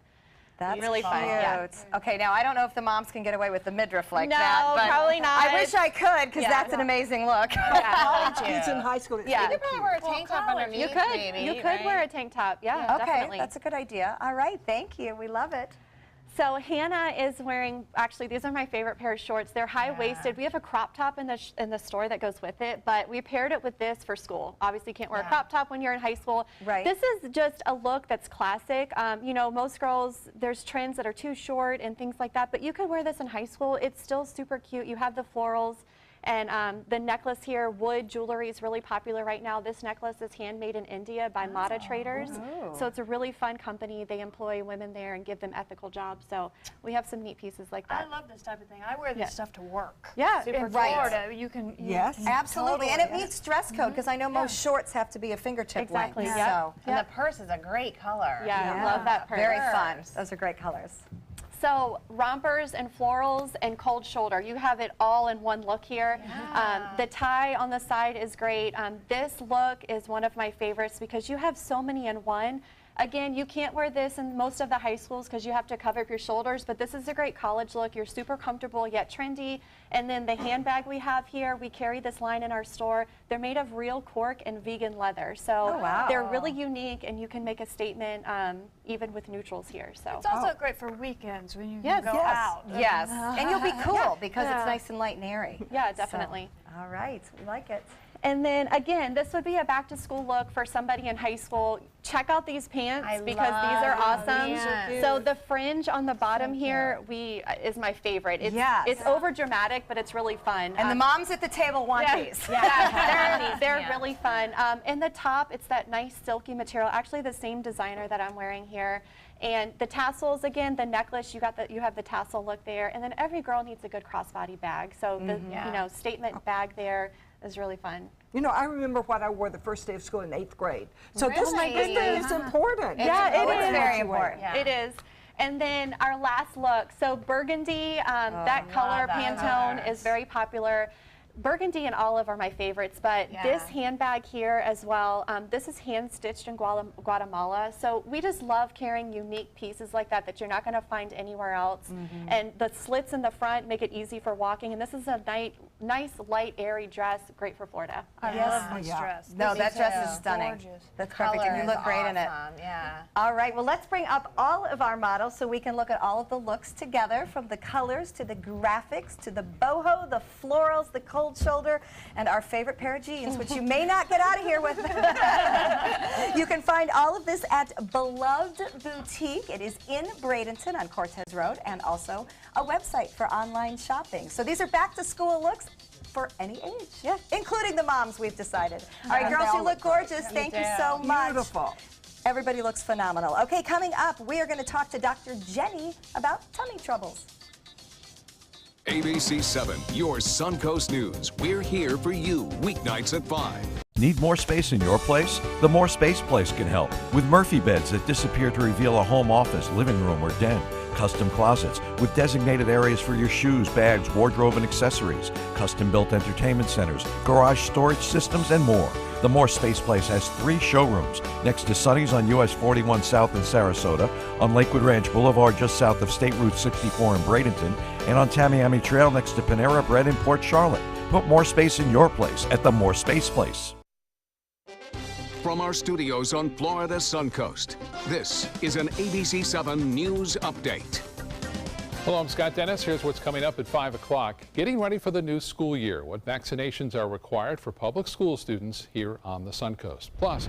That's really cute. fun. Yeah. Okay, now I don't know if the moms can get away with the midriff like No, that. But probably not. I wish I could, because that's an amazing look. College kids in high school. Yeah. You could probably wear a tank top underneath. You could. Maybe, You could wear a tank top. Yeah, okay, definitely. that's a good idea. All right, thank you. We love it. So Hannah is wearing, actually these are my favorite pair of shorts. They're high-waisted. We have a crop top in the store that goes with it, but we paired it with this for school. Obviously you can't wear a crop top when you're in high school. Right. This is just a look that's classic. You know, most girls, there's trends that are too short and things like that, but you could wear this in high school. It's still super cute. You have the florals. And the necklace here, wood jewelry is really popular right now. This necklace is handmade in India by Mata Traders. So it's a really fun company. They employ women there and give them ethical jobs. So we have some neat pieces like that. I love this type of thing. I wear this stuff to work. Yeah, Super right. Florida. You can. Yes, absolutely. And it meets dress code, because I know most shorts have to be a fingertip Exactly, length. yeah. So. And the purse is a great color. Yeah, I love that purse. Very fun. Those are great colors. So rompers and florals and cold shoulder, you have it all in one look here. The tie on the side is great. This look is one of my favorites because you have so many in one. Again, you can't wear this in most of the high schools because you have to cover up your shoulders, but this is a great college look. You're super comfortable yet trendy. And then the handbag we have here, we carry this line in our store. They're made of real cork and vegan leather. So they're really unique, and you can make a statement even with neutrals here. So it's also great for weekends when you can go out. Yes, and you'll be cool because it's nice and light and airy. Yeah, definitely. So, all right, we like it. And then again, this would be a back to school look for somebody in high school. Check out these pants because these are awesome. So the fringe on the bottom here is my favorite. It's over dramatic, but it's really fun. And the moms at the table want these. They're really fun. And the top, it's that nice silky material, actually the same designer that I'm wearing here. And the tassels, again, the necklace, you have the tassel look there. And then every girl needs a good crossbody bag. So the you know, statement bag there is really fun. You know, I remember what I wore the first day of school in 8th grade. So this thing is important. Yeah, it is very important. It is. And then our last look, so burgundy, that color Pantone is very popular. Burgundy and olive are my favorites, but this handbag here as well, this is hand stitched in Guatemala. So we just love carrying unique pieces like that that you're not going to find anywhere else. And the slits in the front make it easy for walking. And this is a nice, light, airy dress, great for Florida. I love this dress. No, that dress is stunning. Gorgeous. That's perfect, and you look great in it. Yeah. All right, well, let's bring up all of our models so we can look at all of the looks together, from the colors to the graphics to the boho, the florals, the cold shoulder, and our favorite pair of jeans, which you may not get out of here with. You can find all of this at Beloved Boutique. It is in Bradenton on Cortez Road, and also a website for online shopping. So these are back to school looks for any age, including the moms, we've decided. All right, girls, you look gorgeous. Thank you so much. Beautiful. Everybody looks phenomenal. Okay, coming up, we are going to talk to Dr. Jenny about tummy troubles. ABC 7, your Suncoast News. We're here for you weeknights at 5. Need more space in your place? The More Space Place can help with Murphy beds that disappear to reveal a home office, living room, or den. Custom closets with designated areas for your shoes, bags, wardrobe, and accessories. Custom-built entertainment centers, garage storage systems, and more. The More Space Place has 3 showrooms next to Sonny's on US 41 South in Sarasota, on Lakewood Ranch Boulevard just south of State Route 64 in Bradenton, and on Tamiami Trail next to Panera Bread in Port Charlotte. Put more space in your place at the More Space Place. From our studios on Florida's Suncoast, this is an ABC 7 News Update. Hello, I'm Scott Dennis. Here's what's coming up at 5 o'clock. Getting ready for the new school year. What vaccinations are required for public school students here on the Suncoast. Plus,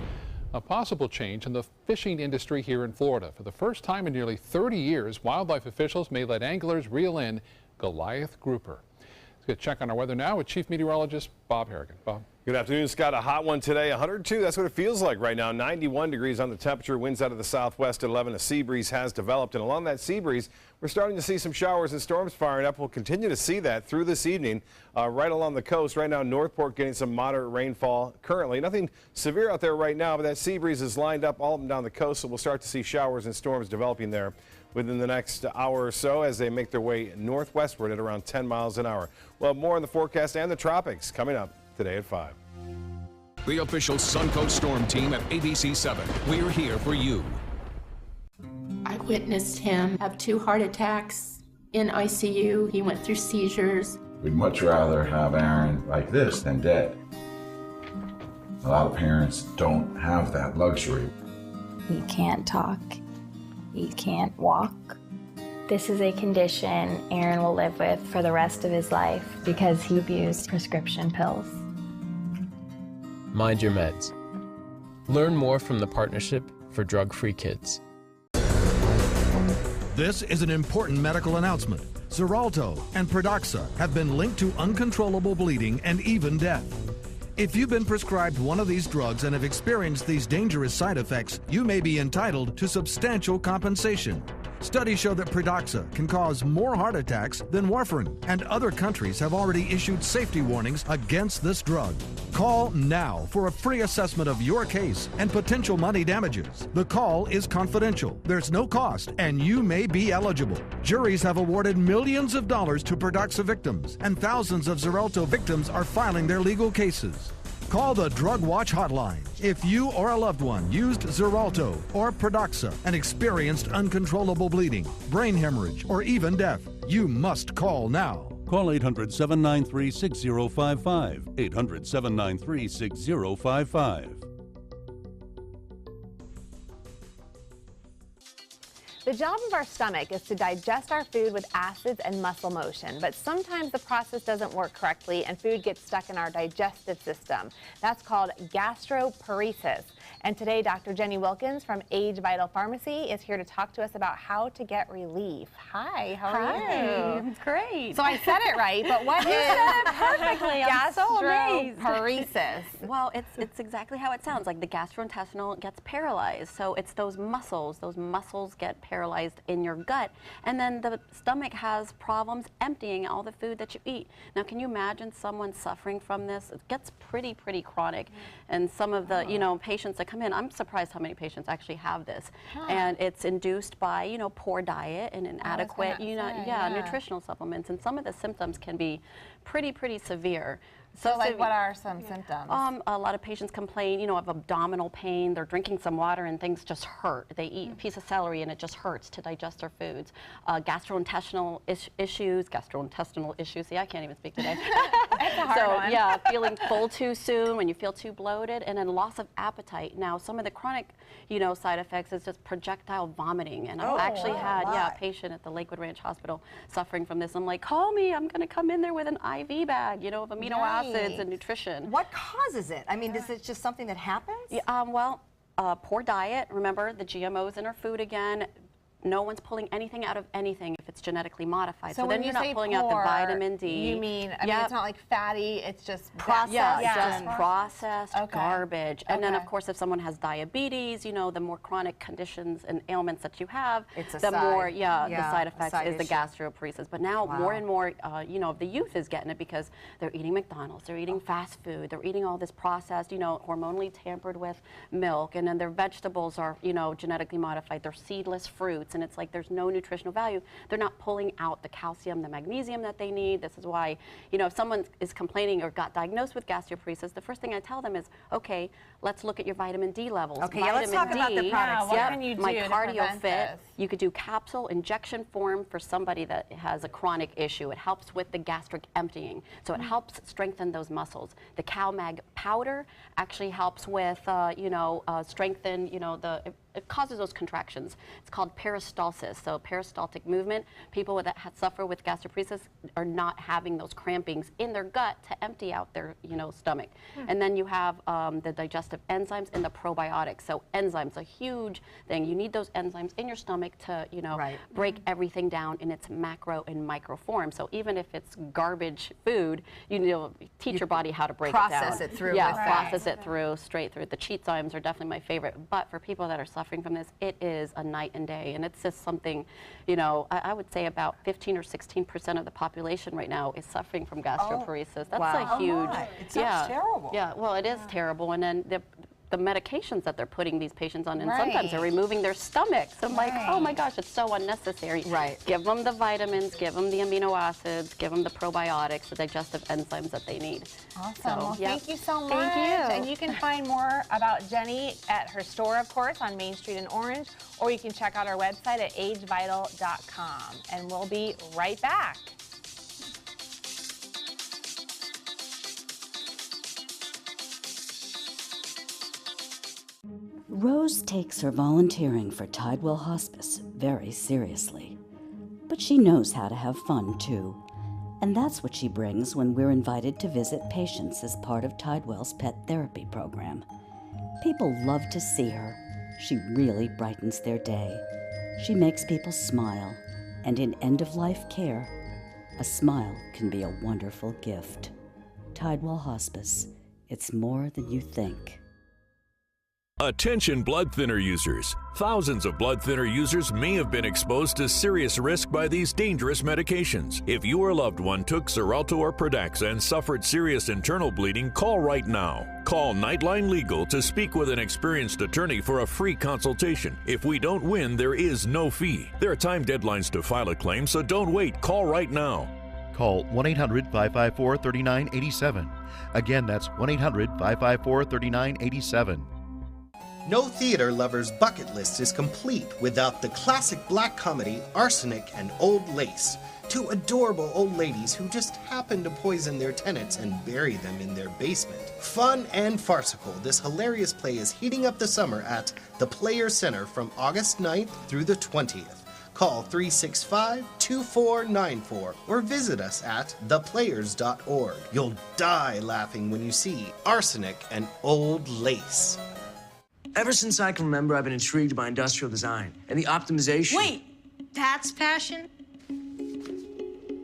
a possible change in the fishing industry here in Florida. For the first time in nearly 30 years, wildlife officials may let anglers reel in Goliath grouper. Let's get a check on our weather now with Chief Meteorologist Bob Harrigan. Bob. Good afternoon, Scott. A hot one today, 102. That's what it feels like right now. 91 degrees on the temperature. Winds out of the southwest at 11. A sea breeze has developed, and along that sea breeze, we're starting to see some showers and storms firing up. We'll continue to see that through this evening right along the coast. Right now, Northport getting some moderate rainfall currently. Nothing severe out there right now, but that sea breeze is lined up all up and down the coast, so we'll start to see showers and storms developing there within the next hour or so as they make their way northwestward at around 10 miles an hour. We'll have more on the forecast and the tropics coming up today at 5. The official Suncoast Storm team at ABC 7. We're here for you. I witnessed him have 2 heart attacks in ICU. He went through seizures. We'd much rather have Aaron like this than dead. A lot of parents don't have that luxury. He can't talk. He can't walk. This is a condition Aaron will live with for the rest of his life because he abused prescription pills. Mind your meds. Learn more from the Partnership for Drug-Free Kids. This is an important medical announcement. Xarelto and Pradaxa have been linked to uncontrollable bleeding and even death. If you've been prescribed one of these drugs and have experienced these dangerous side effects, you may be entitled to substantial compensation. Studies show that Pradaxa can cause more heart attacks than warfarin, and other countries have already issued safety warnings against this drug. Call now for a free assessment of your case and potential money damages. The call is confidential, there's no cost, and you may be eligible. Juries have awarded millions of dollars to Pradaxa victims, and thousands of Xarelto victims are filing their legal cases. Call the Drug Watch hotline. If you or a loved one used Xarelto or Pradaxa and experienced uncontrollable bleeding, brain hemorrhage, or even death, you must call now. Call 800-793-6055. 800-793-6055. The job of our stomach is to digest our food with acids and muscle motion, but sometimes the process doesn't work correctly and food gets stuck in our digestive system. That's called gastroparesis. And today, Dr. Jenny Wilkins from Age Vital Pharmacy is here to talk to us about how to get relief. Hi, how are you? Great. So I said it right, but what is perfectly. I'm so amazed. gastroparesis? Well, it's exactly how it sounds. Like the gastrointestinal gets paralyzed. So it's those muscles get paralyzed in your gut, and then the stomach has problems emptying all the food that you eat. Now, can you imagine someone suffering from this? It gets pretty chronic, and some of the patients that come in, I'm surprised how many patients actually have this, and it's induced by poor diet and inadequate nutritional supplements, and some of the symptoms can be pretty severe. So like what are some symptoms? A lot of patients complain, of abdominal pain. They're drinking some water and things just hurt. They eat a piece of celery and it just hurts to digest their foods. Gastrointestinal issues. See, I can't even speak today. It's a hard one. Yeah, feeling full too soon, when you feel too bloated, and then loss of appetite. Now, some of the chronic, side effects is just projectile vomiting. And I've actually had, a patient at the Lakewood Ranch Hospital suffering from this. I'm like, call me. I'm going to come in there with an IV bag, of amino acids and nutrition. What causes it? I mean, is it just something that happens? Yeah, poor diet. Remember the GMOs in our food again. No one's pulling anything out of anything if it's genetically modified. So then you're not pulling out the vitamin D. You mean, it's not like fatty, it's just processed, processed garbage. And then, of course, if someone has diabetes, the more chronic conditions and ailments that you have, the more, the side effects is the gastroparesis. But now more and more, the youth is getting it because they're eating McDonald's, they're eating fast food, they're eating all this processed, hormonally tampered with milk, and then their vegetables are, genetically modified, they're seedless fruits. And it's like there's no nutritional value. They're not pulling out the calcium, the magnesium that they need. This is why, if someone is complaining or got diagnosed with gastroparesis, the first thing I tell them is, okay, let's look at your vitamin D levels. Okay, let's talk about the products. What can you do my to Cardio prevent Fit. this? You could do capsule injection form for somebody that has a chronic issue. It helps with the gastric emptying, so it helps strengthen those muscles. The CalMag powder actually helps with, strengthen, the it causes those contractions. It's called peristalsis, so peristaltic movement. People that suffer with gastroparesis are not having those crampings in their gut to empty out their stomach. And then you have the digestive enzymes and the probiotics. So enzymes, a huge thing. You need those enzymes in your stomach to break everything down in its macro and micro form. So even if it's garbage food, teach your body how to break it down. Process it through. Yeah, process it through, straight through. The cheat enzymes are definitely my favorite. But for people that are suffering from this, it is a night and day. And it's just something, I would say about 15 or 16% of the population right now is suffering from gastroparesis. That's a huge. It sounds terrible. Yeah, well, it is terrible. And then the medications that they're putting these patients on, and sometimes they're removing their stomachs. I'm like, oh my gosh, it's so unnecessary. Give them the vitamins, give them the amino acids, give them the probiotics, the digestive enzymes that they need. Awesome. So, Well, thank you so much. Thank you. And you can find more about Jenny at her store, of course, on Main Street in Orange, or you can check out our website at agevital.com. And we'll be right back. Rose takes her volunteering for Tidewell Hospice very seriously. But she knows how to have fun, too. And that's what she brings when we're invited to visit patients as part of Tidewell's pet therapy program. People love to see her. She really brightens their day. She makes people smile. And in end-of-life care, a smile can be a wonderful gift. Tidewell Hospice. It's more than you think. Attention blood thinner users. Thousands of blood thinner users may have been exposed to serious risk by these dangerous medications. If your loved one took Xarelto or Pradaxa and suffered serious internal bleeding, call right now. Call Nightline Legal to speak with an experienced attorney for a free consultation. If we don't win, there is no fee. There are time deadlines to file a claim, so don't wait. Call right now. Call 1-800-554-3987. Again, that's 1-800-554-3987. No theater lover's bucket list is complete without the classic black comedy Arsenic and Old Lace. Two adorable old ladies who just happen to poison their tenants and bury them in their basement. Fun and farcical, this hilarious play is heating up the summer at the Players Center from August 9th through the 20th. Call 365-2494 or visit us at theplayers.org. You'll die laughing when you see Arsenic and Old Lace. Ever since I can remember, I've been intrigued by industrial design and the optimization. Wait, that's passion?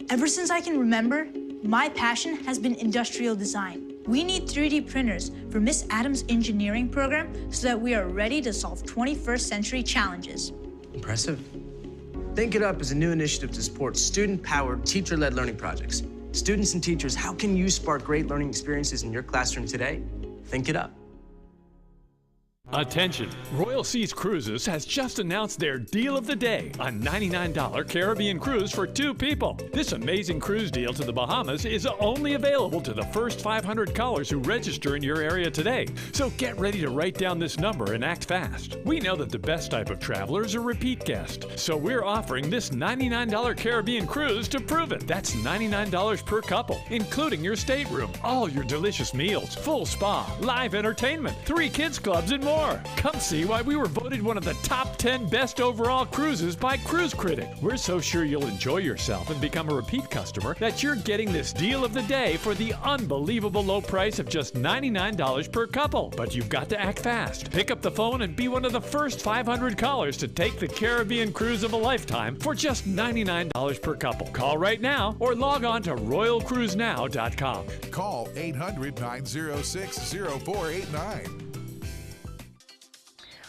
Ever since I can remember, my passion has been industrial design. We need 3D printers for Miss Adams' engineering program so that we are ready to solve 21st century challenges. Impressive. Think It Up is a new initiative to support student-powered, teacher-led learning projects. Students and teachers, how can you spark great learning experiences in your classroom today? Think It Up. Attention! Royal Seas Cruises has just announced their deal of the day, a $99 Caribbean cruise for 2 people. This amazing cruise deal to the Bahamas is only available to the first 500 callers who register in your area today. So get ready to write down this number and act fast. We know that the best type of traveler is a repeat guest, so we're offering this $99 Caribbean cruise to prove it. That's $99 per couple, including your stateroom, all your delicious meals, full spa, live entertainment, 3 kids clubs, and more. Come see why we were voted one of the top 10 best overall cruises by Cruise Critic. We're so sure you'll enjoy yourself and become a repeat customer that you're getting this deal of the day for the unbelievable low price of just $99 per couple. But you've got to act fast. Pick up the phone and be one of the first 500 callers to take the Caribbean cruise of a lifetime for just $99 per couple. Call right now or log on to royalcruisenow.com. Call 800-906-0489.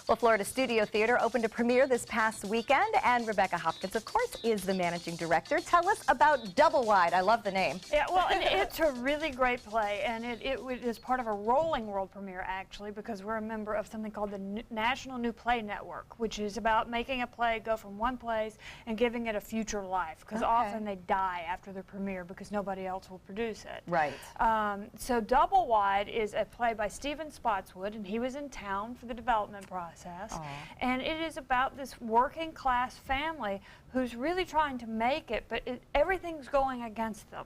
Well, Florida Studio Theater opened a premiere this past weekend, and Rebecca Hopkins, of course, is the managing director. Tell us about Double Wide. I love the name. Yeah, well, and it's a really great play, and it is part of a rolling world premiere, actually, because we're a member of something called the National New Play Network, which is about making a play go from one place and giving it a future life, because often they die after the premiere because nobody else will produce it. Right. So Double Wide is a play by Stephen Spotswood, and he was in town for the development process. process. And it is about this working class family who's really trying to make it, but everything's going against them.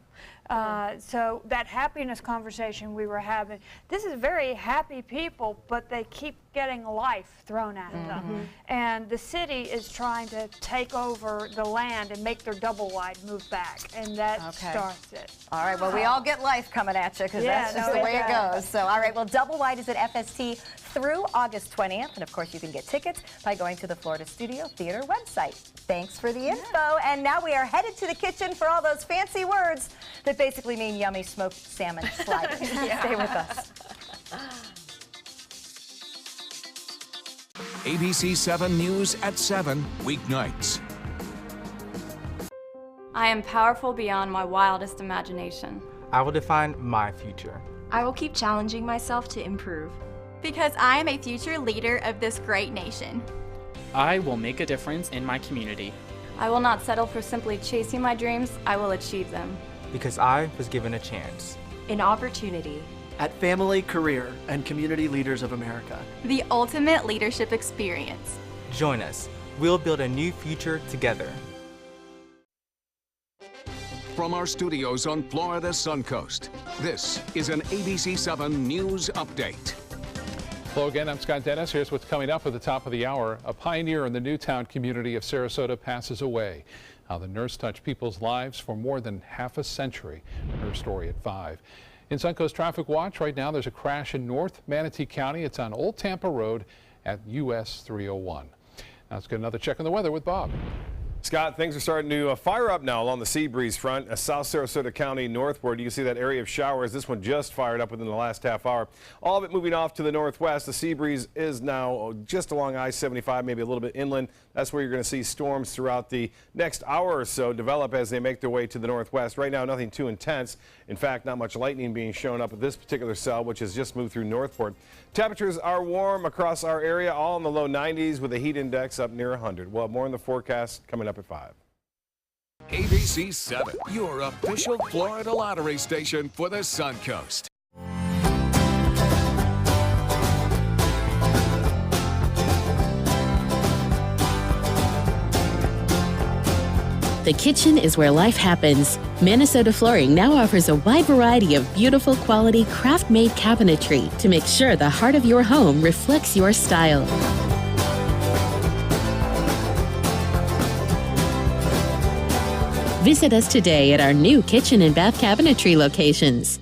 So that happiness conversation we were having, this is very happy people, but they keep getting life thrown at them. And the city is trying to take over the land and make their double wide move back, and that starts it. All right, well, we all get life coming at you, because that's just the way it goes. So, all right, well, double wide is at FST through August 20th, and of course you can get tickets by going to the Florida Studio Theater website. Thanks for the info, and now we are headed to the kitchen for all those fancy words that basically mean yummy smoked salmon sliders. Stay with us. ABC 7 News at 7, weeknights. I am powerful beyond my wildest imagination. I will define my future. I will keep challenging myself to improve. Because I am a future leader of this great nation. I will make a difference in my community. I will not settle for simply chasing my dreams, I will achieve them. Because I was given a chance. An opportunity. At Family, Career, and Community Leaders of America. The ultimate leadership experience. Join us. We'll build a new future together. From our studios on Florida's Suncoast, this is an ABC 7 News Update. Hello again, I'm Scott Dennis. Here's what's coming up at the top of the hour. A pioneer in the Newtown community of Sarasota passes away. How the nurse touched people's lives for more than half a century. Her story at 5. In Suncoast Traffic Watch right now, there's a crash in North Manatee County. It's on Old Tampa Road at US 301. Now let's get another check on the weather with Bob. Scott, things are starting to fire up now along the sea breeze front. South Sarasota County northward, you can see that area of showers. This one just fired up within the last half hour. All of it moving off to the northwest. The sea breeze is now just along I-75, maybe a little bit inland. That's where you're going to see storms throughout the next hour or so develop as they make their way to the northwest. Right now, nothing too intense. In fact, not much lightning being shown up at this particular cell, which has just moved through Northport. Temperatures are warm across our area, all in the low 90s with a heat index up near 100. We'll have more in the forecast coming up at 5. ABC 7, your official Florida lottery station for the Suncoast. The kitchen is where life happens. Minnesota Flooring now offers a wide variety of beautiful quality craft-made cabinetry to make sure the heart of your home reflects your style. Visit us today at our new kitchen and bath cabinetry locations.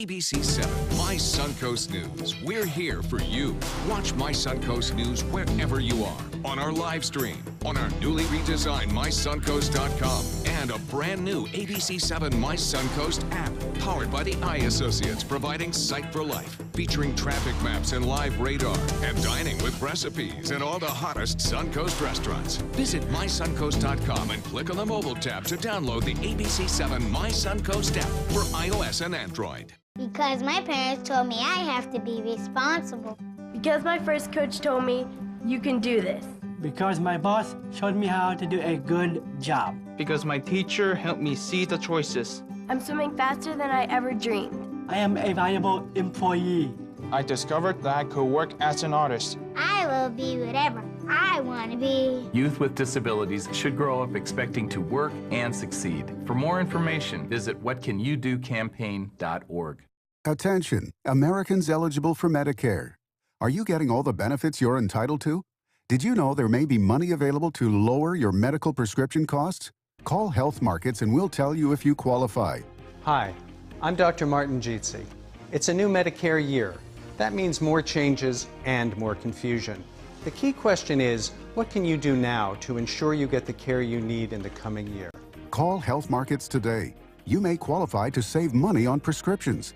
ABC 7, My Suncoast News. We're here for you. Watch My Suncoast News wherever you are. On our live stream, on our newly redesigned MySuncoast.com, and a brand new ABC 7 My Suncoast app, powered by the Eye Associates, providing Sight for Life, featuring traffic maps and live radar, and dining with recipes in all the hottest Suncoast restaurants. Visit MySuncoast.com and click on the mobile tab to download the ABC 7 My Suncoast app for iOS and Android. Because my parents told me I have to be responsible. Because my first coach told me, you can do this. Because my boss showed me how to do a good job. Because my teacher helped me see the choices. I'm swimming faster than I ever dreamed. I am a valuable employee. I discovered that I could work as an artist. I will be whatever I want to be. Youth with disabilities should grow up expecting to work and succeed. For more information, visit whatcanyoudocampaign.org. Attention, Americans eligible for Medicare. Are you getting all the benefits you're entitled to? Did you know there may be money available to lower your medical prescription costs? Call Health Markets and we'll tell you if you qualify. Hi, I'm Dr. Martin Jeetsi. It's a new Medicare year. That means more changes and more confusion. The key question is, what can you do now to ensure you get the care you need in the coming year? Call Health Markets today. You may qualify to save money on prescriptions.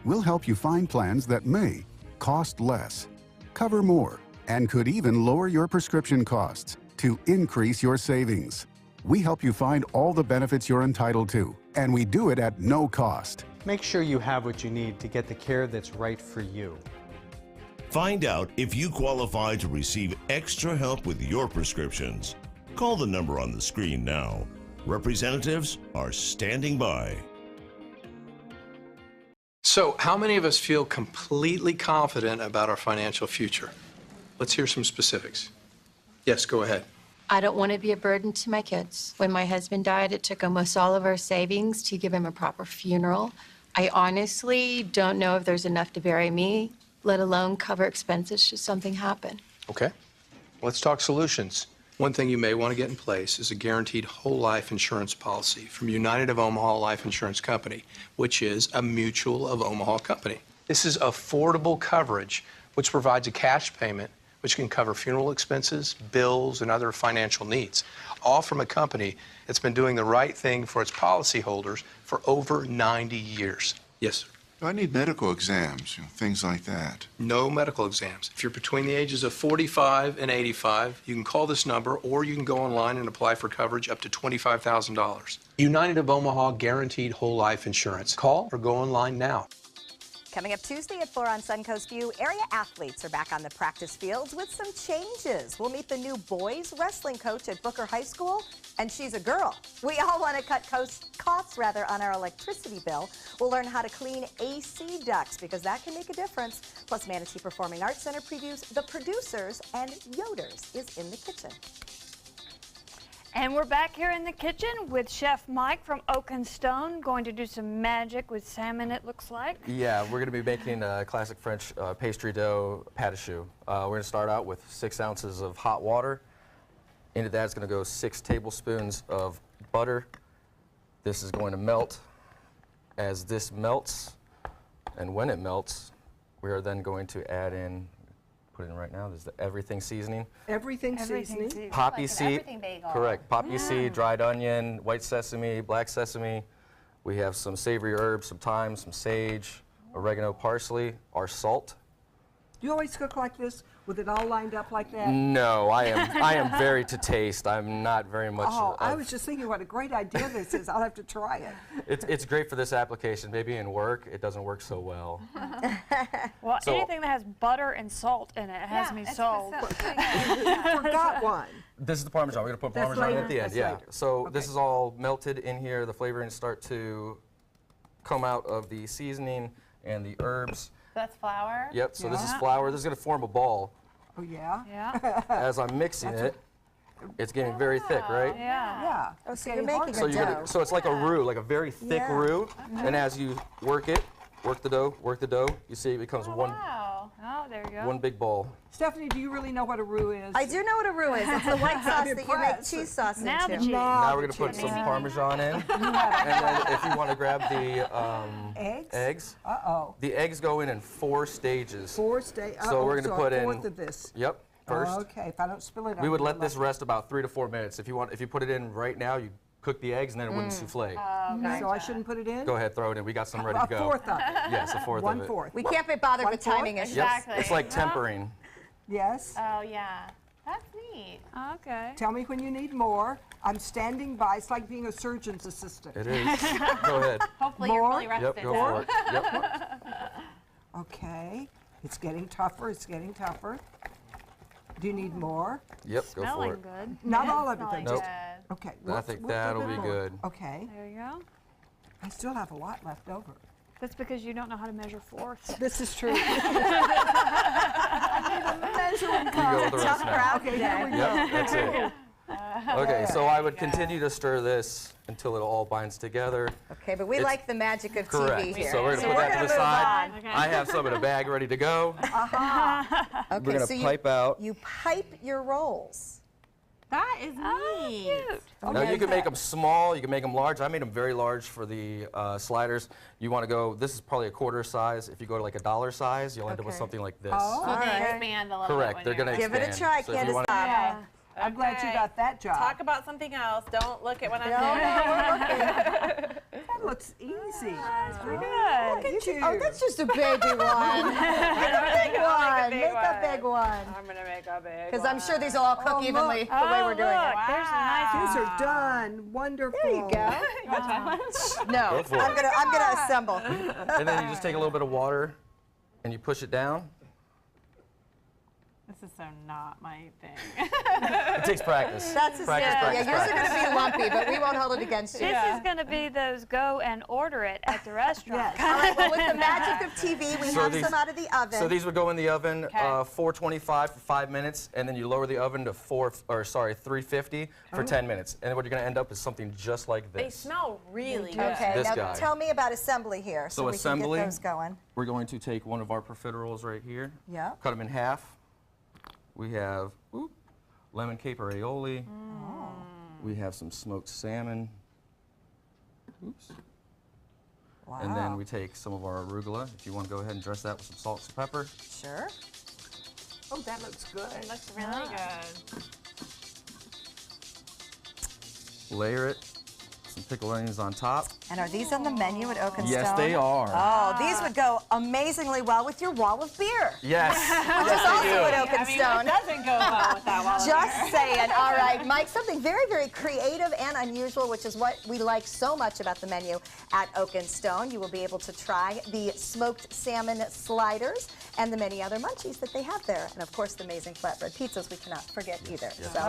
We'll help you find plans that may cost less, cover more, and could even lower your prescription costs to increase your savings. We help you find all the benefits you're entitled to, and we do it at no cost. Make sure you have what you need to get the care that's right for you. Find out if you qualify to receive extra help with your prescriptions. Call the number on the screen now. Representatives are standing by. So, how many of us feel completely confident about our financial future? Let's hear some specifics. Yes, go ahead. I don't want to be a burden to my kids. When my husband died, it took almost all of our savings to give him a proper funeral. I honestly don't know if there's enough to bury me, let alone cover expenses should something happen. Okay. Let's talk solutions. One thing you may want to get in place is a guaranteed whole life insurance policy from United of Omaha Life Insurance Company, which is a Mutual of Omaha company. This is affordable coverage, which provides a cash payment which can cover funeral expenses, bills, and other financial needs, all from a company that's been doing the right thing for its policyholders for over 90 years. Yes, sir. I need medical exams, things like that. No medical exams. If you're between the ages of 45 and 85, you can call this number or you can go online and apply for coverage up to $25,000. United of Omaha Guaranteed Whole Life Insurance. Call or go online now. Coming up Tuesday at 4 on Suncoast View, area athletes are back on the practice fields with some changes. We'll meet the new boys wrestling coach at Booker High School, and she's a girl. We all want to cut costs on our electricity bill. We'll learn how to clean AC ducts because that can make a difference. Plus, Manatee Performing Arts Center previews The Producers, and Yoder's is in the kitchen. And we're back here in the kitchen with Chef Mike from Oak and Stone, going to do some magic with salmon, it looks like. Yeah, we're going to be making a classic French pastry dough pâte à choux. We're going to start out with 6 ounces of hot water. Into that is going to go 6 tablespoons of butter. This is going to melt. As this melts, and when it melts, we are then going to add in, put in right now, this is the everything seasoning. Everything seasoning? Poppy Like seed, correct. Poppy seed, dried onion, white sesame, black sesame. We have some savory herbs, some thyme, some sage, oregano, parsley, our salt. Do you always cook like this, with it all lined up like that? No, I am very to taste. I'm not very much. Oh, I was just thinking what a great idea this is. I'll have to try it. It's great for this application. Maybe in work, it doesn't work so well. Well, So- anything that has butter and salt in it has me sold. Forgot one. This is the Parmesan. We're going to put That's Parmesan later. at the end. That's Yeah. later. So this is all melted in here. The flavorings start to come out of the seasoning and the herbs. That's flour? Yep. So this is flour. This is going to form a ball. Oh, yeah? Yeah. As I'm mixing it, it's getting very thick, right? Yeah. Oh, so you're making So a you're dough. gonna, so it's like a roux, like a very thick Yeah. roux. And as you work it, work the dough, you see it becomes Oh, there you go. one big ball. Stephanie, do you really know what a roux is? I do know what a roux is. It's the white sauce that you make cheese sauce Now the into. cheese. Now we're going to put some Parmesan in. And then if you want to grab the eggs. Uh-oh. The eggs go in 4 stages. 4 stages. So we're going to put a in. fourth of this. Yep. First. Okay, if I don't spill it out. We would let this rest about 3 to 4 minutes. If you put it in right now, you cook the eggs and then it wouldn't souffle. So I shouldn't put it in? Go ahead, throw it in. We got some ready to go. A fourth of it. Yes, a fourth of it. 1/4. We can't be bothered with 1/4? timing issues. Yep. It's like tempering. Yes. Oh, yeah. That's neat. Okay. Tell me when you need more. I'm standing by. It's like being a surgeon's assistant. It is. Go ahead. Hopefully you're really rested. Yep, go for it. Yep. Okay. It's getting tougher. It's getting tougher. Do you need more? Yep, go for Smelling it. good. Not all of it. Smelling though. Nope. good. Okay. I think that'll be good. Okay. There you go. I still have a lot left over. That's because you don't know how to measure fourths. This is true. You go with the rest now. Okay, here we go. Yep, that's it. Okay, so I would continue to stir this until it all binds together. Okay, but we It's- like the magic of Correct. TV here. So we're going to put that to the move side. on. Okay. I have some in a bag ready to go. Okay, We're going so to pipe out. You pipe your rolls. That is neat. Now you can make them small, you can make them large. I made them very large for the sliders. You want to go, this is probably a quarter size. If you go to like a dollar size, you'll end up with something like this. So they expand a little Correct, bit. they're going to Give expand. it a try, So if you Candace. wanna- Yeah. I'm glad you got that job. Talk about something else. Don't look at what I'm No, doing. That looks easy. That's pretty good. Look at you. Oh, that's just a baby one. Make a big one. Make a big one. I'm going to make a big Because I'm sure these will all cook Oh, evenly look. the way we're doing look, it. there's a nice These are done. Wonderful. There you go. You want to try one? No, Go for it. I'm gonna assemble. And then you just take a little bit of water and you push it down. This is so not my thing. It takes practice. That's practice, yeah, yours are going to be lumpy, but we won't hold it against you. This is going to be those go and order it at the restaurant. All right, well, with the magic of TV, we have some out of the oven. So these would go in the oven, 425 for 5 minutes, and then you lower the oven to 350 for 10 minutes. And what you're going to end up is something just like this. They smell really good. Okay, This now guy. tell me about assembly here, so we assembly, can get those going. We're going to take one of our profiteroles right here, Yeah. cut them in half. We have lemon caper aioli. We have some smoked salmon. Oops. Wow. And then we take some of our arugula. If you want to go ahead and dress that with some salt and pepper. Sure. Oh, that looks good. It looks really good. Layer it. Some pickled onions on top. And are these on the menu at Oak and Stone? Yes, they are. Oh, these would go amazingly well with your wall of beer. Yes. Which is also at Oak and Stone. It doesn't go well with that wall of Just beer. saying. All right, Mike, something very, very creative and unusual, which is what we like so much about the menu at Oak and Stone. You will be able to try the smoked salmon sliders and the many other munchies that they have there. And, of course, the amazing flatbread pizzas we cannot forget either. So,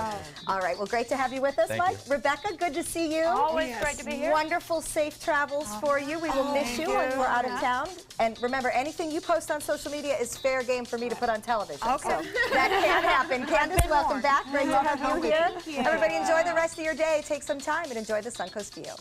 all right, well, great to have you with us, Thank Mike. you. Rebecca, good to see you. Always great to be here. Wonderful, safe travels for you. We will miss you when we're out of town. And remember, anything you post on social media is fair game for me to put on television. Okay. So that can happen. Candace, welcome back. Great to have you here. Everybody enjoy the rest of your day. Take some time and enjoy the Suncoast view.